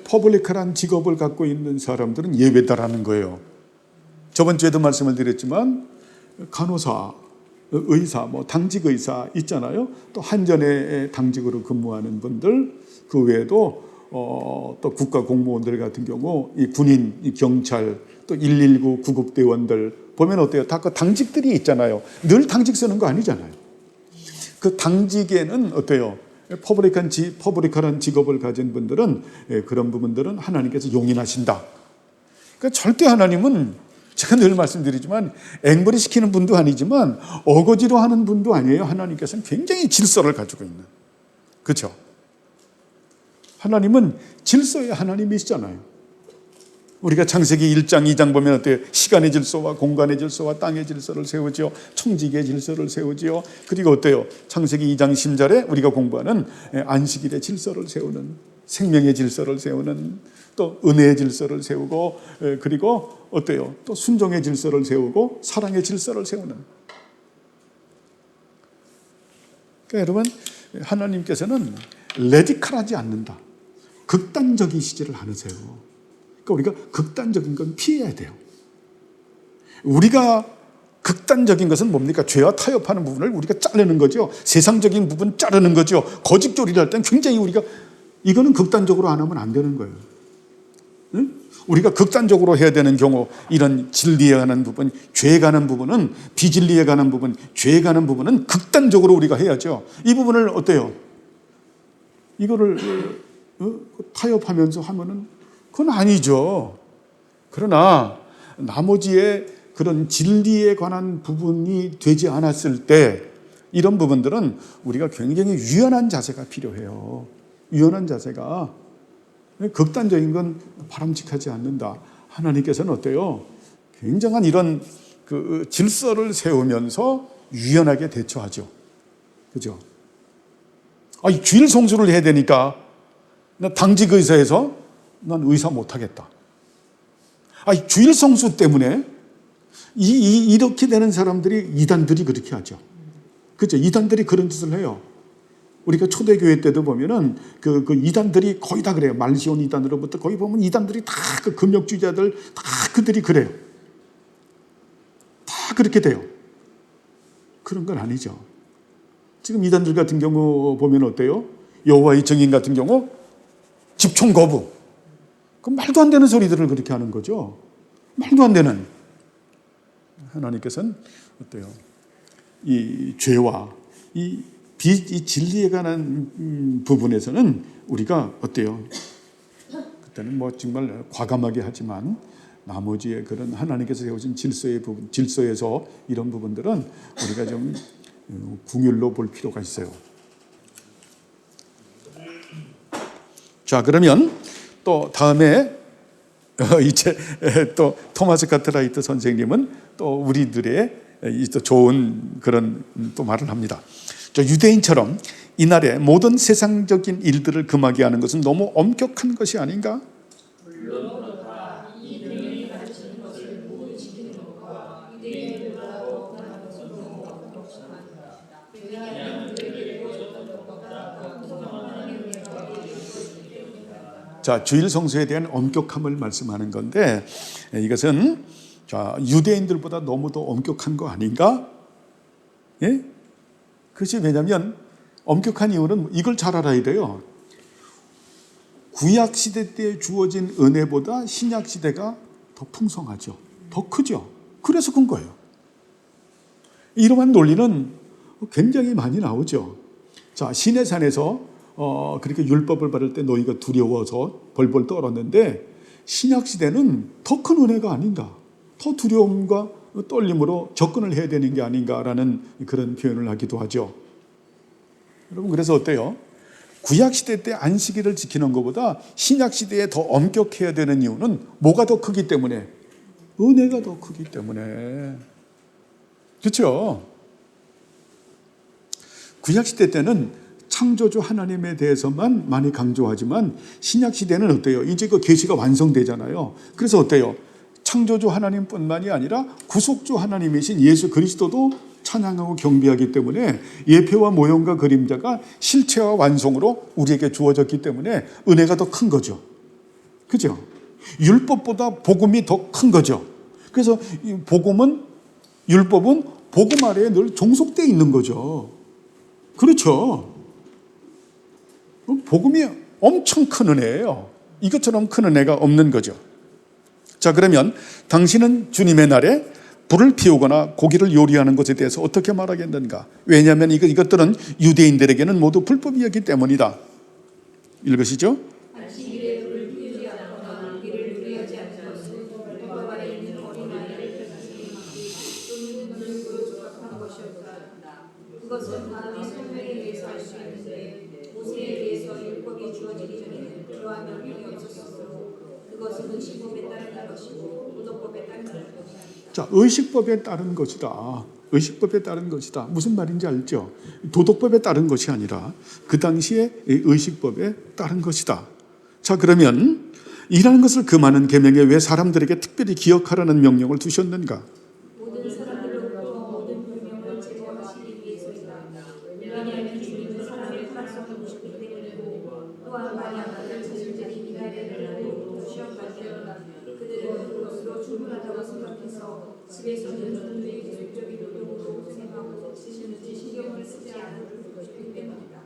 S1: 퍼블릭한 직업을 갖고 있는 사람들은 예외다라는 거예요. 저번 주에도 말씀을 드렸지만 간호사, 의사, 당직 의사 있잖아요. 또 한전에 당직으로 근무하는 분들, 그 외에도 또 국가 공무원들 같은 경우 이 군인, 이 경찰, 또 119 구급대원들 보면 어때요? 다 그 당직들이 있잖아요. 늘 당직 쓰는 거 아니잖아요. 그 당직에는 어때요? 퍼블릭한 직업을 가진 분들은 그런 부분들은 하나님께서 용인하신다. 그러니까 절대 하나님은 제가 늘 말씀드리지만 앵벌이 시키는 분도 아니지만 어거지로 하는 분도 아니에요. 하나님께서는 굉장히 질서를 가지고 있는. 그렇죠? 하나님은 질서의 하나님이시잖아요. 우리가 창세기 1장, 2장 보면 어때요? 시간의 질서와 공간의 질서와 땅의 질서를 세우지요. 청지기의 질서를 세우지요. 그리고 어때요? 창세기 2장 10절에 우리가 공부하는 안식일의 질서를 세우는, 생명의 질서를 세우는, 또 은혜의 질서를 세우고, 그리고 어때요? 또 순종의 질서를 세우고 사랑의 질서를 세우는. 그러니까 여러분, 하나님께서는 레디컬하지 않는다. 극단적이시지를 않으세요. 그러니까 우리가 극단적인 건 피해야 돼요. 우리가 극단적인 것은 뭡니까? 죄와 타협하는 부분을 우리가 자르는 거죠. 세상적인 부분 자르는 거죠. 거짓조리를 할 때는 굉장히 우리가 이거는 극단적으로 안 하면 안 되는 거예요. 응? 우리가 극단적으로 해야 되는 경우 이런 진리에 관한 부분, 죄에 관한 부분은, 비진리에 관한 부분, 죄에 관한 부분은 극단적으로 우리가 해야죠. 이 부분을 어때요? 이거를 타협하면서 하면은 그건 아니죠. 그러나 나머지의 그런 진리에 관한 부분이 되지 않았을 때 이런 부분들은 우리가 굉장히 유연한 자세가 필요해요. 유연한 자세가. 극단적인 건 바람직하지 않는다. 하나님께서는 어때요? 굉장한 이런 그 질서를 세우면서 유연하게 대처하죠. 그죠? 주일 성수를 해야 되니까 나 당직 의사에서 난 의사 못하겠다. 주일 성수 때문에 이렇게 되는 사람들이 이단들이 그렇게 하죠. 그죠? 이단들이 그런 짓을 해요. 우리가 초대교회 때도 보면은 그 이단들이 거의 다 그래요. 말시온 이단으로부터 거기 보면 이단들이 다 그 금욕주의자들 다 그들이 그래요. 다 그렇게 돼요. 그런 건 아니죠. 지금 이단들 같은 경우 보면 어때요? 여호와의 증인 같은 경우 집총 거부. 그 말도 안 되는 소리들을 그렇게 하는 거죠. 말도 안 되는. 하나님께서는 어때요? 이 죄와 이 진리에 관한 부분에서는 우리가 어때요? 그때는 뭐 정말 과감하게 하지만 나머지의 그런 하나님께서 세우신 질서의 부분, 질서에서 이런 부분들은 우리가 좀 궁율로 볼 필요가 있어요. 자, 그러면 또 다음에 이제 또 토마스 카트라이트 선생님은 또 우리들의 또 좋은 그런 또 말을 합니다. 유대인처럼 이날에 모든 세상적인 일들을 금하게 하는 것은 너무 엄격한 것이 아닌가? 자, 주일 성수에 대한 엄격함을 말씀하는 건데 이것은 자, 유대인들보다 너무 더 엄격한 거 아닌가? 예? 그것이 왜냐하면 엄격한 이유는 이걸 잘 알아야 돼요. 구약시대 때 주어진 은혜보다 신약시대가 더 풍성하죠. 더 크죠. 그래서 그런 거예요. 이러한 논리는 굉장히 많이 나오죠. 자, 시내산에서 그렇게 율법을 받을 때 너희가 두려워서 벌벌 떨었는데 신약시대는 더 큰 은혜가 아닌가. 더 두려움과 떨림으로 접근을 해야 되는 게 아닌가라는 그런 표현을 하기도 하죠. 여러분, 그래서 어때요? 구약시대 때 안식일을 지키는 것보다 신약시대에 더 엄격해야 되는 이유는 뭐가 더 크기 때문에? 은혜가 더 크기 때문에. 그렇죠? 구약시대 때는 창조주 하나님에 대해서만 많이 강조하지만 신약시대는 어때요? 이제 그 계시가 완성되잖아요. 그래서 어때요? 창조주 하나님뿐만이 아니라 구속주 하나님이신 예수 그리스도도 찬양하고 경배하기 때문에 예표와 모형과 그림자가 실체와 완성으로 우리에게 주어졌기 때문에 은혜가 더 큰 거죠. 그죠? 율법보다 복음이 더 큰 거죠. 그래서 율법은 복음 아래에 늘 종속되어 있는 거죠. 그렇죠. 복음이 엄청 큰 은혜예요. 이것처럼 큰 은혜가 없는 거죠. 자, 그러면 당신은 주님의 날에 불을 피우거나 고기를 요리하는 것에 대해서 어떻게 말하겠는가? 왜냐하면 이것들은 유대인들에게는 모두 불법이었기 때문이다. 읽으시죠? 안식일에 불을 피우지 않거나 고기를 요리하지 않는 것은 율법 아래 있는 어린아이를
S2: 그것은 마음의 소명에 의해서 할 수 있는데 모세에 의해서 율법이 주어지기 전에는 그러한 명령이 없었으므로 그것은 의식법에 따른 것이고 도덕법에 따른 것이다.
S1: 자, 의식법에 따른 것이다. 의식법에 따른 것이다. 무슨 말인지 알죠? 도덕법에 따른 것이 아니라 그 당시에 의식법에 따른 것이다. 자, 그러면 이라는 것을 금하는 계명에 왜 사람들에게 특별히 기억하라는 명령을 두셨는가?
S2: 모든 사람들로부터 모든 불명을 제거하시기 위해서이다. 왜냐하면 주님은 사람의 타락성을 보시기 때문이고 또한 만약 다른 자신들이 미나리를 하고 시험받으면 그들은 그것으로 충분하다고 생각해서 집에서는 종들이 계속적인 노동으로 고생하고 지시는지 신경을 쓰지 않을 것이기 때문이다.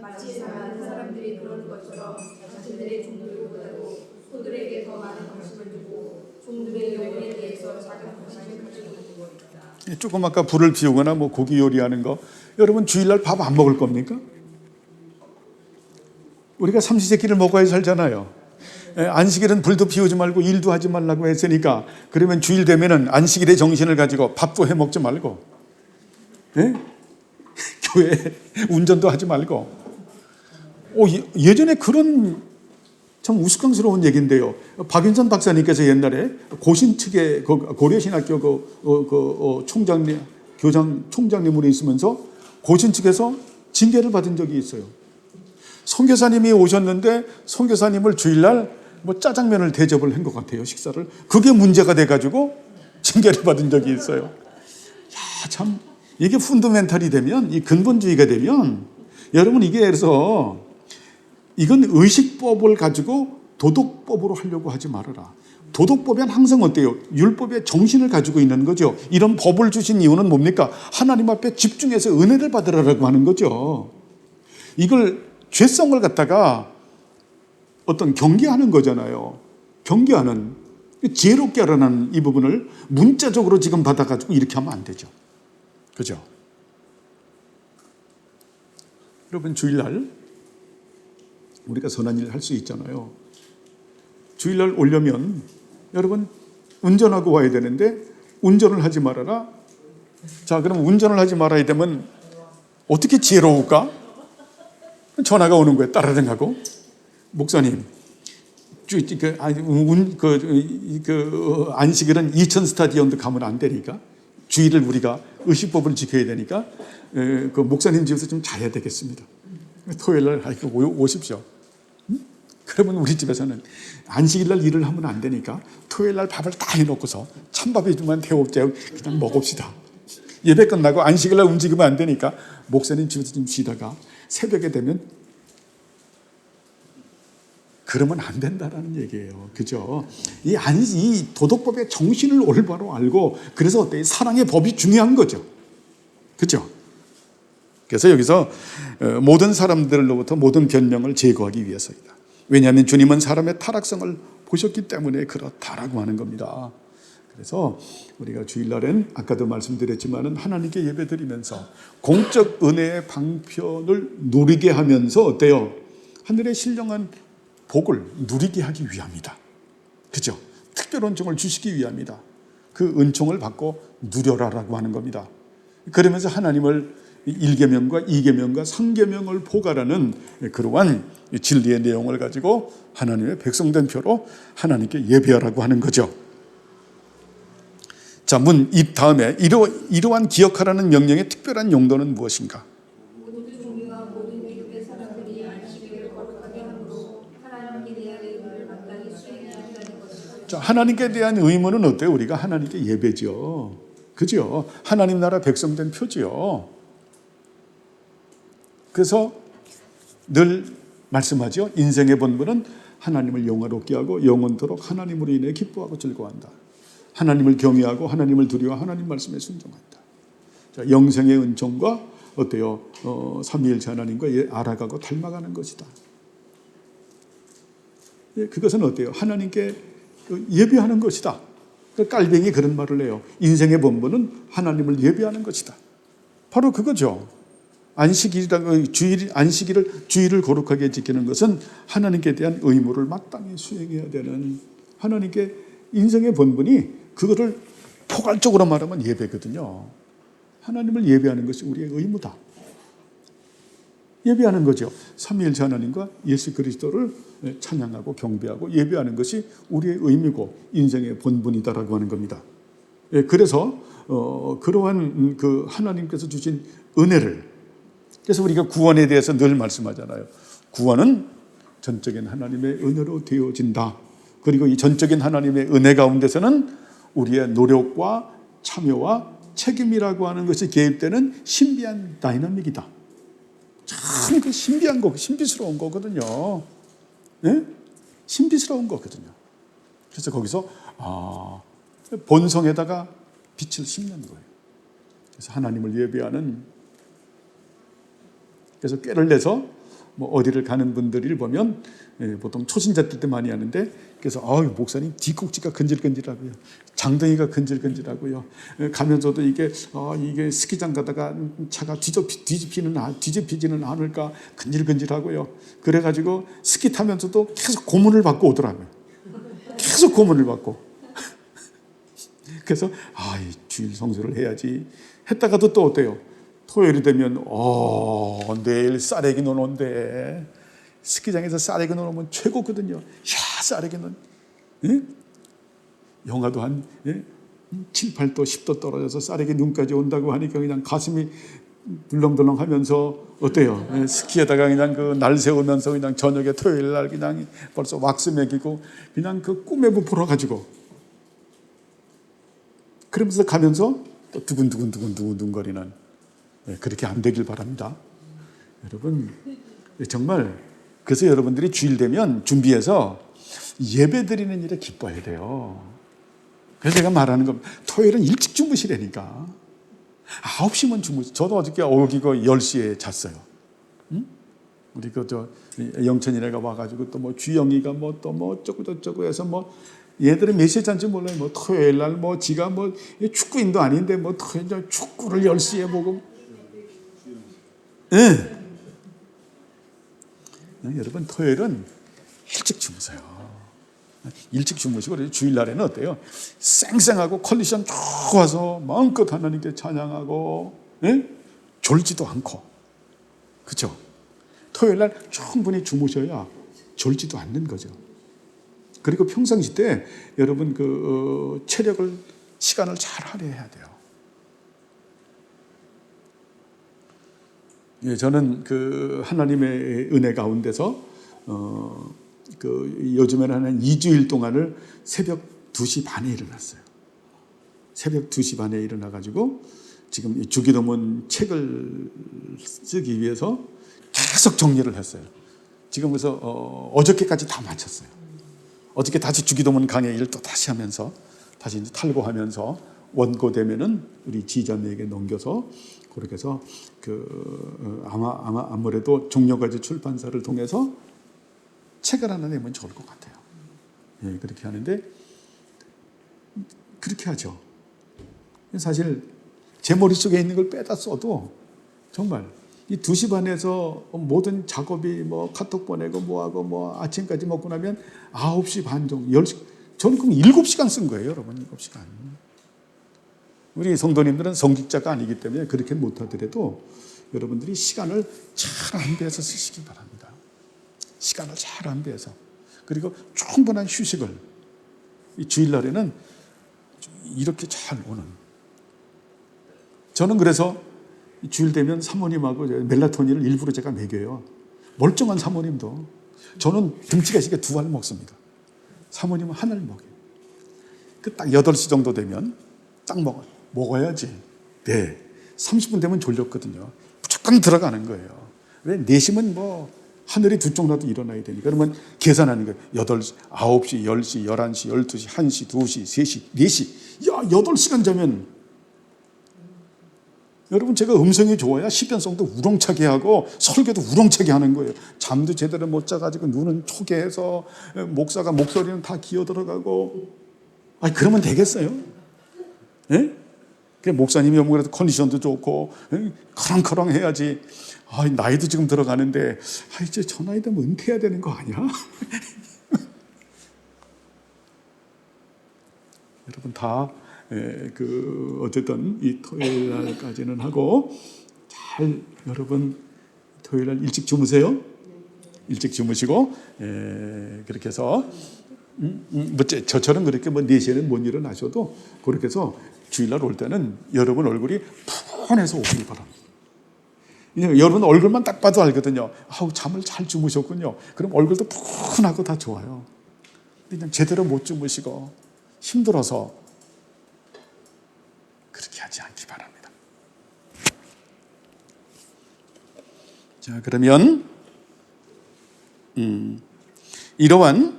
S2: 마치 많은 사람들이 그러는 것처럼 자신들의 종들보다도 소들에게 더 많은 관심을 두고 종들의 영혼에 대해서 작은 관심을 가지고 있는 것이다.
S1: 조금 아까 불을 피우거나 뭐 고기 요리하는 거, 여러분 주일날 밥 안 먹을 겁니까? 우리가 삼시세끼를 먹어야 살잖아요. 안식일은 불도 피우지 말고 일도 하지 말라고 했으니까, 그러면 주일 되면은 안식일의 정신을 가지고 밥도 해 먹지 말고, 교회 운전도 하지 말고. 예전에 그런 참 우스꽝스러운 얘기인데요. 박윤선 박사님께서 옛날에 고신 측에 고려신학교 교장 총장님으로 있으면서 고신 측에서 징계를 받은 적이 있어요. 선교사님이 오셨는데 선교사님을 주일날 뭐 짜장면을 대접을 한 것 같아요, 식사를. 그게 문제가 돼가지고 징계를 받은 적이 있어요. 야, 참 이게 펀더멘탈이 되면, 이 근본주의가 되면, 여러분 이게 그래서 이건 의식법을 가지고 도덕법으로 하려고 하지 말아라. 도덕법엔 항상 어때요? 율법의 정신을 가지고 있는 거죠. 이런 법을 주신 이유는 뭡니까? 하나님 앞에 집중해서 은혜를 받으라고 하는 거죠. 이걸 죄성을 갖다가 어떤 경계하는 거잖아요. 경계하는, 지혜롭게 하라는 이 부분을 문자적으로 지금 받아가지고 이렇게 하면 안 되죠. 그죠? 여러분 주일날 우리가 선한 일을 할 수 있잖아요. 주일날 오려면 여러분 운전하고 와야 되는데 운전을 하지 말아라. 자, 그럼 운전을 하지 말아야 되면 어떻게 지혜로울까? 전화가 오는 거예요. 따르릉 하고, 목사님 안식일은 2000 스타디움도 가면 안 되니까, 주일을 우리가 의식법을 지켜야 되니까 그 목사님 집에서 좀 자야 되겠습니다. 토요일날 오십시오. 그러면 우리 집에서는 안식일날 일을 하면 안 되니까 토요일날 밥을 다 해놓고서 찬밥이지만 데워먹자, 그냥 먹읍시다. 예배 끝나고 안식일날 움직이면 안 되니까 목사님 집에서 좀 쉬다가 새벽에 되면, 그러면 안 된다라는 얘기예요. 그죠? 이 도덕법의 정신을 올바로 알고, 그래서 어때요? 사랑의 법이 중요한 거죠. 그죠? 그래서 여기서 모든 사람들로부터 모든 변명을 제거하기 위해서이다. 왜냐하면 주님은 사람의 타락성을 보셨기 때문에 그렇다라고 하는 겁니다. 그래서 우리가 주일날엔 아까도 말씀드렸지만은 하나님께 예배드리면서 공적 은혜의 방편을 누리게 하면서 어때요? 하늘의 신령한 복을 누리게 하기 위함이다. 그죠? 특별 은총을 주시기 위함이다. 그 은총을 받고 누려라라고 하는 겁니다. 그러면서 하나님을 1계명과 2계명과 3계명을 포괄하는 그러한 진리의 내용을 가지고 하나님의 백성된 표로 하나님께 예배하라고 하는 거죠. 자, 이 다음에 이러한 기억하라는 명령의 특별한 용도는 무엇인가?
S2: 모든 종류와 모든 민족의 사람들이 안식일을 거룩하게 함으로 하나님께 대한 의무를 마땅히 수행해야 한다는 것이다.
S1: 자, 하나님께 대한 의무는 어때요? 우리가 하나님께 예배죠. 그죠? 하나님 나라 백성된 표지요. 그래서 늘 말씀하죠. 인생의 본분은 하나님을 영화롭게 하고 영원토록 하나님으로 인해 기뻐하고 즐거워한다. 하나님을 경외하고 하나님을 두려워 하나님 말씀에 순종한다. 자, 영생의 은총과 어때요? 삼위일체 하나님과 알아가고 닮아가는 것이다. 그것은 어때요? 하나님께 예배하는 것이다. 깔뱅이 그런 말을 해요. 인생의 본분은 하나님을 예배하는 것이다. 바로 그거죠. 주일을 거룩하게 지키는 것은 하나님께 대한 의무를 마땅히 수행해야 되는, 하나님께 인생의 본분이 그거를 포괄적으로 말하면 예배거든요. 하나님을 예배하는 것이 우리의 의무다. 예배하는 거죠. 삼위일체 하나님과 예수 그리스도를 찬양하고 경배하고 예배하는 것이 우리의 의미고 인생의 본분이다라고 하는 겁니다. 그래서 그러한 그 하나님께서 주신 은혜를, 그래서 우리가 구원에 대해서 늘 말씀하잖아요. 구원은 전적인 하나님의 은혜로 되어진다. 그리고 이 전적인 하나님의 은혜 가운데서는 우리의 노력과 참여와 책임이라고 하는 것이 개입되는 신비한 다이나믹이다. 참 그 신비한 거, 신비스러운 거거든요. 네? 신비스러운 거거든요. 그래서 거기서 본성에다가 빛을 심는 거예요. 그래서 하나님을 예배하는, 그래서 꾀를 내서 뭐 어디를 가는 분들을 보면 보통 초신자들 때 많이 하는데, 그래서 목사님 뒤꿈치가 근질근질하고요, 장덩이가 근질근질하고요, 가면서도 이게 스키장 가다가 차가 뒤집히지는 않을까 근질근질하고요. 그래가지고 스키 타면서도 계속 고문을 받고 오더라고요. 계속 고문을 받고. 그래서 이 주일 성수를 해야지 했다가도 또 어때요? 토요일이 되면 내일 쌀에기 논온대. 스키장에서 쌀에기 논오면 최고거든요. 야, 쌀에기 논. 영하도 한 7, 8도, 10도 떨어져서 쌀에기 눈까지 온다고 하니까 그냥 가슴이 불렁불렁 하면서 어때요? 스키에다가 그냥 그 날 세우면서 그냥 저녁에 토요일 날 그냥 벌써 왁스 먹이고 그냥 그 꿈에 부풀어가지고 그러면서 가면서 또 두근두근 거리는, 그렇게 안 되길 바랍니다. 여러분, 정말 그래서 여러분들이 주일 되면 준비해서 예배 드리는 일에 기뻐해야 돼요. 그래서 제가 말하는 건 토요일은 일찍 주무시라니까. 9시면 주무시. 저도 어저께 어기고 10시에 잤어요. 우리 영천이네가 와가지고 또 뭐 주영이가 또 어쩌고 저쩌고 해서 얘들은 몇 시에 잔지 몰라요. 토요일 날 지가 축구인도 아닌데 토요일 축구를 10시에 보고. 여러분, 토요일은 일찍 주무세요. 일찍 주무시고 주일날에는 어때요? 쌩쌩하고 컨디션 좋아서 마음껏 하나님께 찬양하고, 졸지도 않고. 그렇죠? 토요일날 충분히 주무셔야 졸지도 않는 거죠. 그리고 평상시 때 여러분 체력을, 시간을 잘 할애해야 돼요. 저는 하나님의 은혜 가운데서 요즘에는 한 2주일 동안을 새벽 2시 반에 일어났어요. 새벽 2시 반에 일어나가지고 지금 주기도문 책을 쓰기 위해서 계속 정리를 했어요. 지금 그래서 어저께까지 다 마쳤어요. 어저께 다시 주기도문 강의 일을 또 다시 하면서 다시 이제 탈고하면서 원고되면은 우리 지자매에게 넘겨서 그렇게 해서 아무래도 종려과제 출판사를 통해서 책을 하나 내면 좋을 것 같아요. 그렇게 하는데 그렇게 하죠. 사실 제 머릿속에 있는 걸 빼다 써도 정말 이 2시 반에서 모든 작업이 카톡 보내고 뭐하고 아침까지 먹고 나면 9시 반 정도, 10시, 저는 그럼 7시간 쓴 거예요, 여러분. 7시간. 우리 성도님들은 성직자가 아니기 때문에 그렇게 못하더라도 여러분들이 시간을 잘 안배해서 쓰시기 바랍니다. 시간을 잘 안배해서. 그리고 충분한 휴식을. 이 주일날에는 이렇게 잘 오는. 저는 그래서 주일 되면 사모님하고 멜라토닌을 일부러 제가 먹여요. 멀쩡한 사모님도. 저는 등치가 시게 2알 먹습니다. 사모님은 1알 먹여요. 딱 8시 정도 되면 딱 먹어야지. 네. 30분 되면 졸렸거든요. 무조건 들어가는 거예요. 왜? 내심은 하늘이 두 쪽 나도 일어나야 되니까. 그러면 계산하는 거예요. 8시, 9시, 10시, 11시, 12시, 1시, 2시, 3시, 4시. 야, 8시간 자면. 여러분, 제가 음성이 좋아야 시편성도 우렁차게 하고 설교도 우렁차게 하는 거예요. 잠도 제대로 못 자가지고 눈은 초계해서 목사가 목소리는 다 기어 들어가고. 그러면 되겠어요? 예? 목사님이 아무래도 컨디션도 좋고 커렁커렁 해야지. 나이도 지금 들어가는데 이제 저 나이 되면 은퇴해야 되는 거 아니야? 여러분, 다 어쨌든 이 토요일 날까지는 하고 잘 여러분 토요일 날 일찍 주무세요. 일찍 주무시고 그렇게 해서 뭐 저처럼 그렇게 뭐 4시에는 못 일어나셔도 그렇게 해서 주일날 올 때는 여러분 얼굴이 푸근해서 오길 바랍니다. 여러분 얼굴만 딱 봐도 알거든요. 아우 잠을 잘 주무셨군요. 그럼 얼굴도 푸근하고 다 좋아요. 그냥 제대로 못 주무시고 힘들어서 그렇게 하지 않기 바랍니다. 자, 그러면 이러한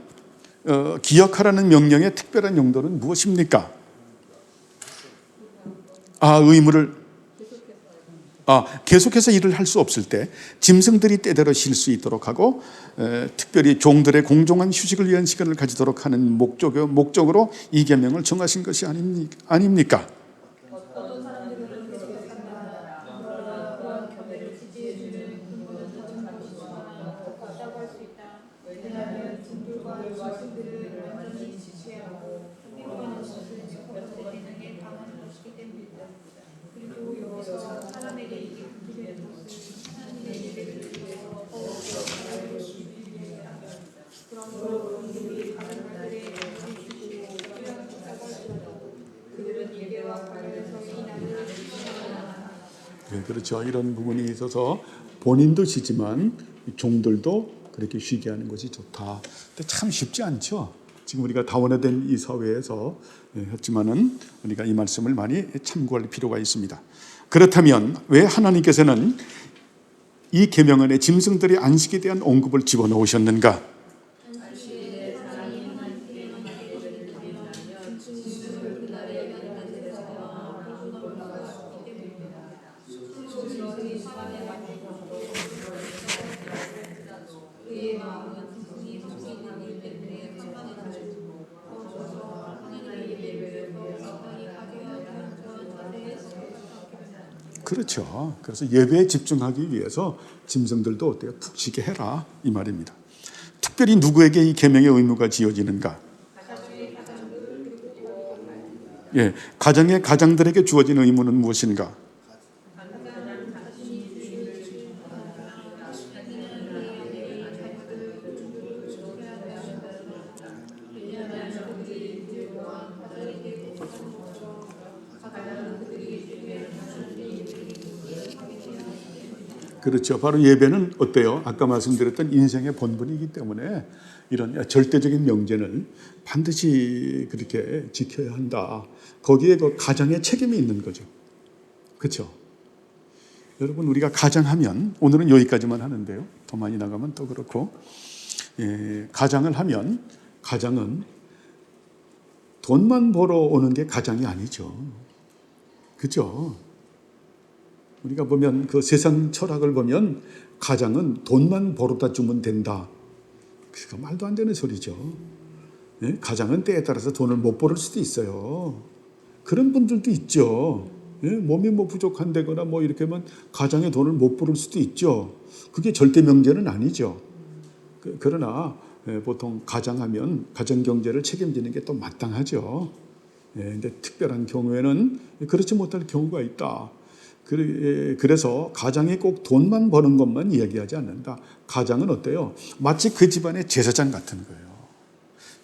S1: 기억하라는 명령의 특별한 용도는 무엇입니까? 의무를 계속해서 일을 할 수 없을 때 짐승들이 때대로 쉴 수 있도록 하고 특별히 종들의 공정한 휴식을 위한 시간을 가지도록 하는 목적으로 이 계명을 정하신 것이 아닙니까? 네, 그렇죠. 이런 부분이 있어서 본인도 쉬지만 종들도 그렇게 쉬게 하는 것이 좋다. 근데 참 쉽지 않죠. 지금 우리가 다원화된 이 사회에서 했지만은 우리가 이 말씀을 많이 참고할 필요가 있습니다. 그렇다면 왜 하나님께서는 이 계명 안에 짐승들의 안식에 대한 언급을 집어넣으셨는가? 그렇죠. 그래서 예배에 집중하기 위해서 짐승들도 어때요? 푹 쉬게 해라 이 말입니다. 특별히 누구에게 이 계명의 의무가 지어지는가? 가정의 가장들에게 주어진 의무는 무엇인가? 그렇죠. 바로 예배는 어때요? 아까 말씀드렸던 인생의 본분이기 때문에 이런 절대적인 명제는 반드시 그렇게 지켜야 한다. 거기에 그 가장의 책임이 있는 거죠. 그렇죠? 여러분 우리가 가장하면 오늘은 여기까지만 하는데요. 더 많이 나가면 또 그렇고 가장을 하면 가장은 돈만 벌어오는 게 가장이 아니죠. 그렇죠? 우리가 보면 그 세상 철학을 보면 가장은 돈만 벌어다 주면 된다. 그거 말도 안 되는 소리죠. 가장은 때에 따라서 돈을 못 벌을 수도 있어요. 그런 분들도 있죠. 몸이 뭐 부족한다거나 뭐 이렇게 하면 가장의 돈을 못 벌을 수도 있죠. 그게 절대 명제는 아니죠. 그러나 보통 가장하면 가정 경제를 책임지는 게 또 마땅하죠. 근데 특별한 경우에는 그렇지 못할 경우가 있다. 그래서 가장이 꼭 돈만 버는 것만 이야기하지 않는다. 가장은 어때요? 마치 그 집안의 제사장 같은 거예요.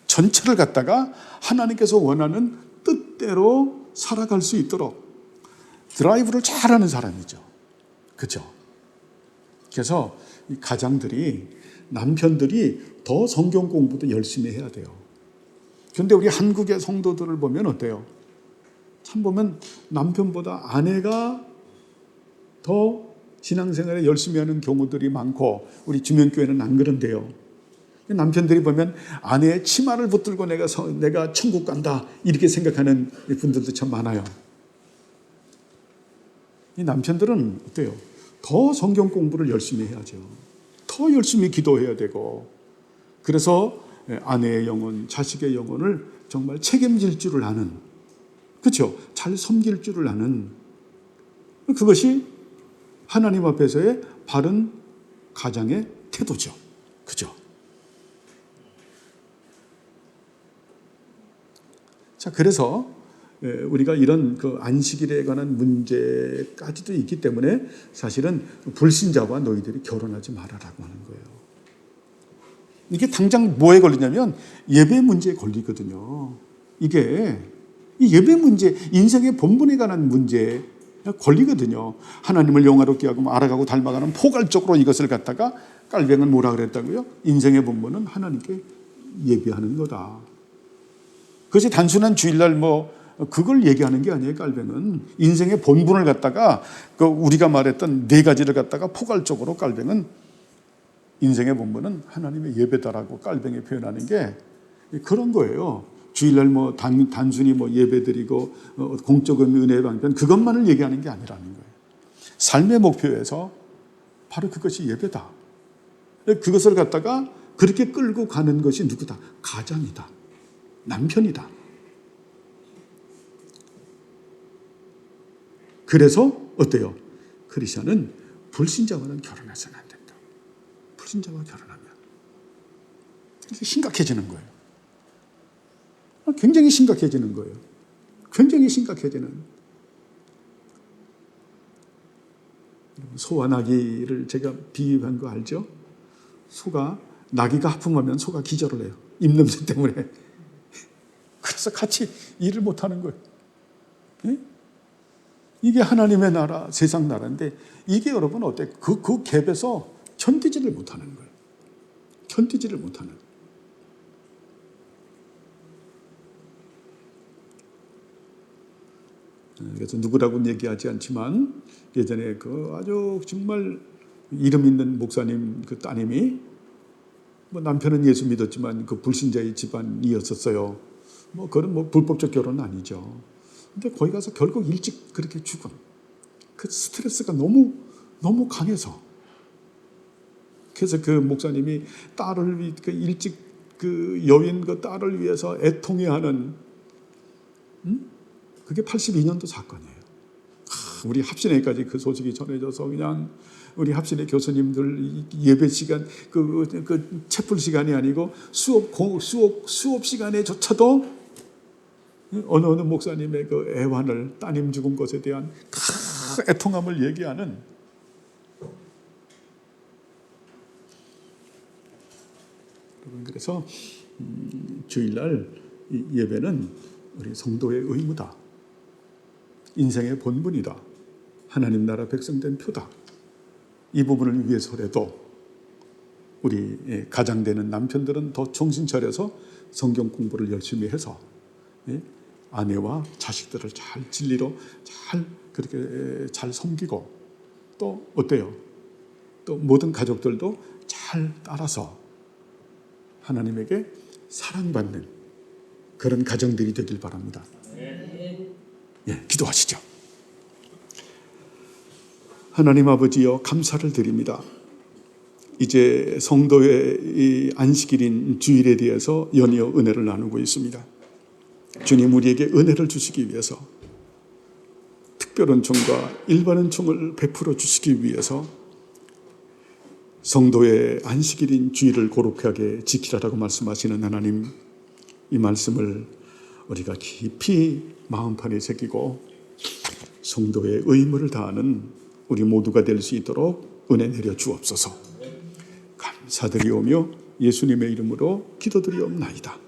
S1: 전체를 갖다가 하나님께서 원하는 뜻대로 살아갈 수 있도록 드라이브를 잘하는 사람이죠. 그렇죠? 그래서 이 가장들이 남편들이 더 성경 공부도 열심히 해야 돼요. 그런데 우리 한국의 성도들을 보면 어때요? 참 보면 남편보다 아내가 더 신앙생활에 열심히 하는 경우들이 많고 우리 주명교회는 안 그런데요. 남편들이 보면 아내의 치마를 붙들고 내가 천국 간다 이렇게 생각하는 분들도 참 많아요. 이 남편들은 어때요? 더 성경 공부를 열심히 해야죠. 더 열심히 기도해야 되고 그래서 아내의 영혼, 자식의 영혼을 정말 책임질 줄을 아는 그렇죠? 잘 섬길 줄을 아는 그것이 하나님 앞에서의 바른 가장의 태도죠. 그죠? 자, 그래서 우리가 이런 그 안식일에 관한 문제까지도 있기 때문에 사실은 불신자와 너희들이 결혼하지 말아라고 하는 거예요. 이게 당장 뭐에 걸리냐면 예배 문제에 걸리거든요. 이게 이 예배 문제, 인생의 본분에 관한 문제에 걸리거든요. 하나님을 영화롭게 하고 알아가고 닮아가는 포괄적으로 이것을 갖다가 깔뱅은 뭐라 그랬다고요? 인생의 본분은 하나님께 예배하는 거다. 그것이 단순한 주일날 그걸 얘기하는 게 아니에요. 깔뱅은 인생의 본분을 갖다가 우리가 말했던 네 가지를 갖다가 포괄적으로 깔뱅은 인생의 본분은 하나님의 예배다라고 깔뱅이 표현하는 게 그런 거예요. 주일날 단순히 예배드리고 공적인 은혜의 방편 그것만을 얘기하는 게 아니라는 거예요. 삶의 목표에서 바로 그것이 예배다. 그것을 갖다가 그렇게 끌고 가는 것이 누구다? 가장이다. 남편이다. 그래서 어때요? 크리스천은 불신자와는 결혼해서는 안 된다. 불신자와 결혼하면 심각해지는 거예요. 굉장히 심각해지는 거예요. 굉장히 심각해지는. 소와 나귀를 제가 비유한 거 알죠? 소가 나귀가 하품하면 소가 기절을 해요. 입냄새 때문에. 그래서 같이 일을 못하는 거예요. 네? 이게 하나님의 나라, 세상 나라인데 이게 여러분 어때요? 그 갭에서 견디지를 못하는 거예요. 견디지를 못하는. 그래서 누구라고는 얘기하지 않지만 예전에 아주 정말 이름 있는 목사님 따님이 남편은 예수 믿었지만 불신자의 집안이었었어요. 그건 불법적 결혼은 아니죠. 근데 거기 가서 결국 일찍 그렇게 죽은 그 스트레스가 너무 강해서 그래서 그 목사님이 딸을 일찍 여인 딸을 위해서 애통해하는 그게 82년도 사건이에요. 우리 합신회까지 그 소식이 전해져서 그냥 우리 합신회 교수님들 예배 시간 그 채플 시간이 아니고 수업 시간에조차도 어느 목사님의 애환을 따님 죽은 것에 대한 애통함을 얘기하는 그래서 주일날 예배는 우리 성도의 의무다. 인생의 본분이다. 하나님 나라 백성된 표다. 이 부분을 위해서라도 우리 가장되는 남편들은 더 정신 차려서 성경 공부를 열심히 해서 아내와 자식들을 잘 진리로 그렇게 잘 섬기고 또 어때요? 또 모든 가족들도 잘 따라서 하나님에게 사랑받는 그런 가정들이 되길 바랍니다. 기도하시죠. 하나님 아버지여 감사를 드립니다. 이제 성도의 이 안식일인 주일에 대해서 연이어 은혜를 나누고 있습니다. 주님 우리에게 은혜를 주시기 위해서 특별 은총과 일반 은총을 베풀어 주시기 위해서 성도의 안식일인 주일을 거룩하게 지키라라고 말씀하시는 하나님, 이 말씀을 우리가 깊이 마음판에 새기고 성도의 의무를 다하는 우리 모두가 될 수 있도록 은혜 내려 주옵소서. 감사드리오며 예수님의 이름으로 기도드리옵나이다.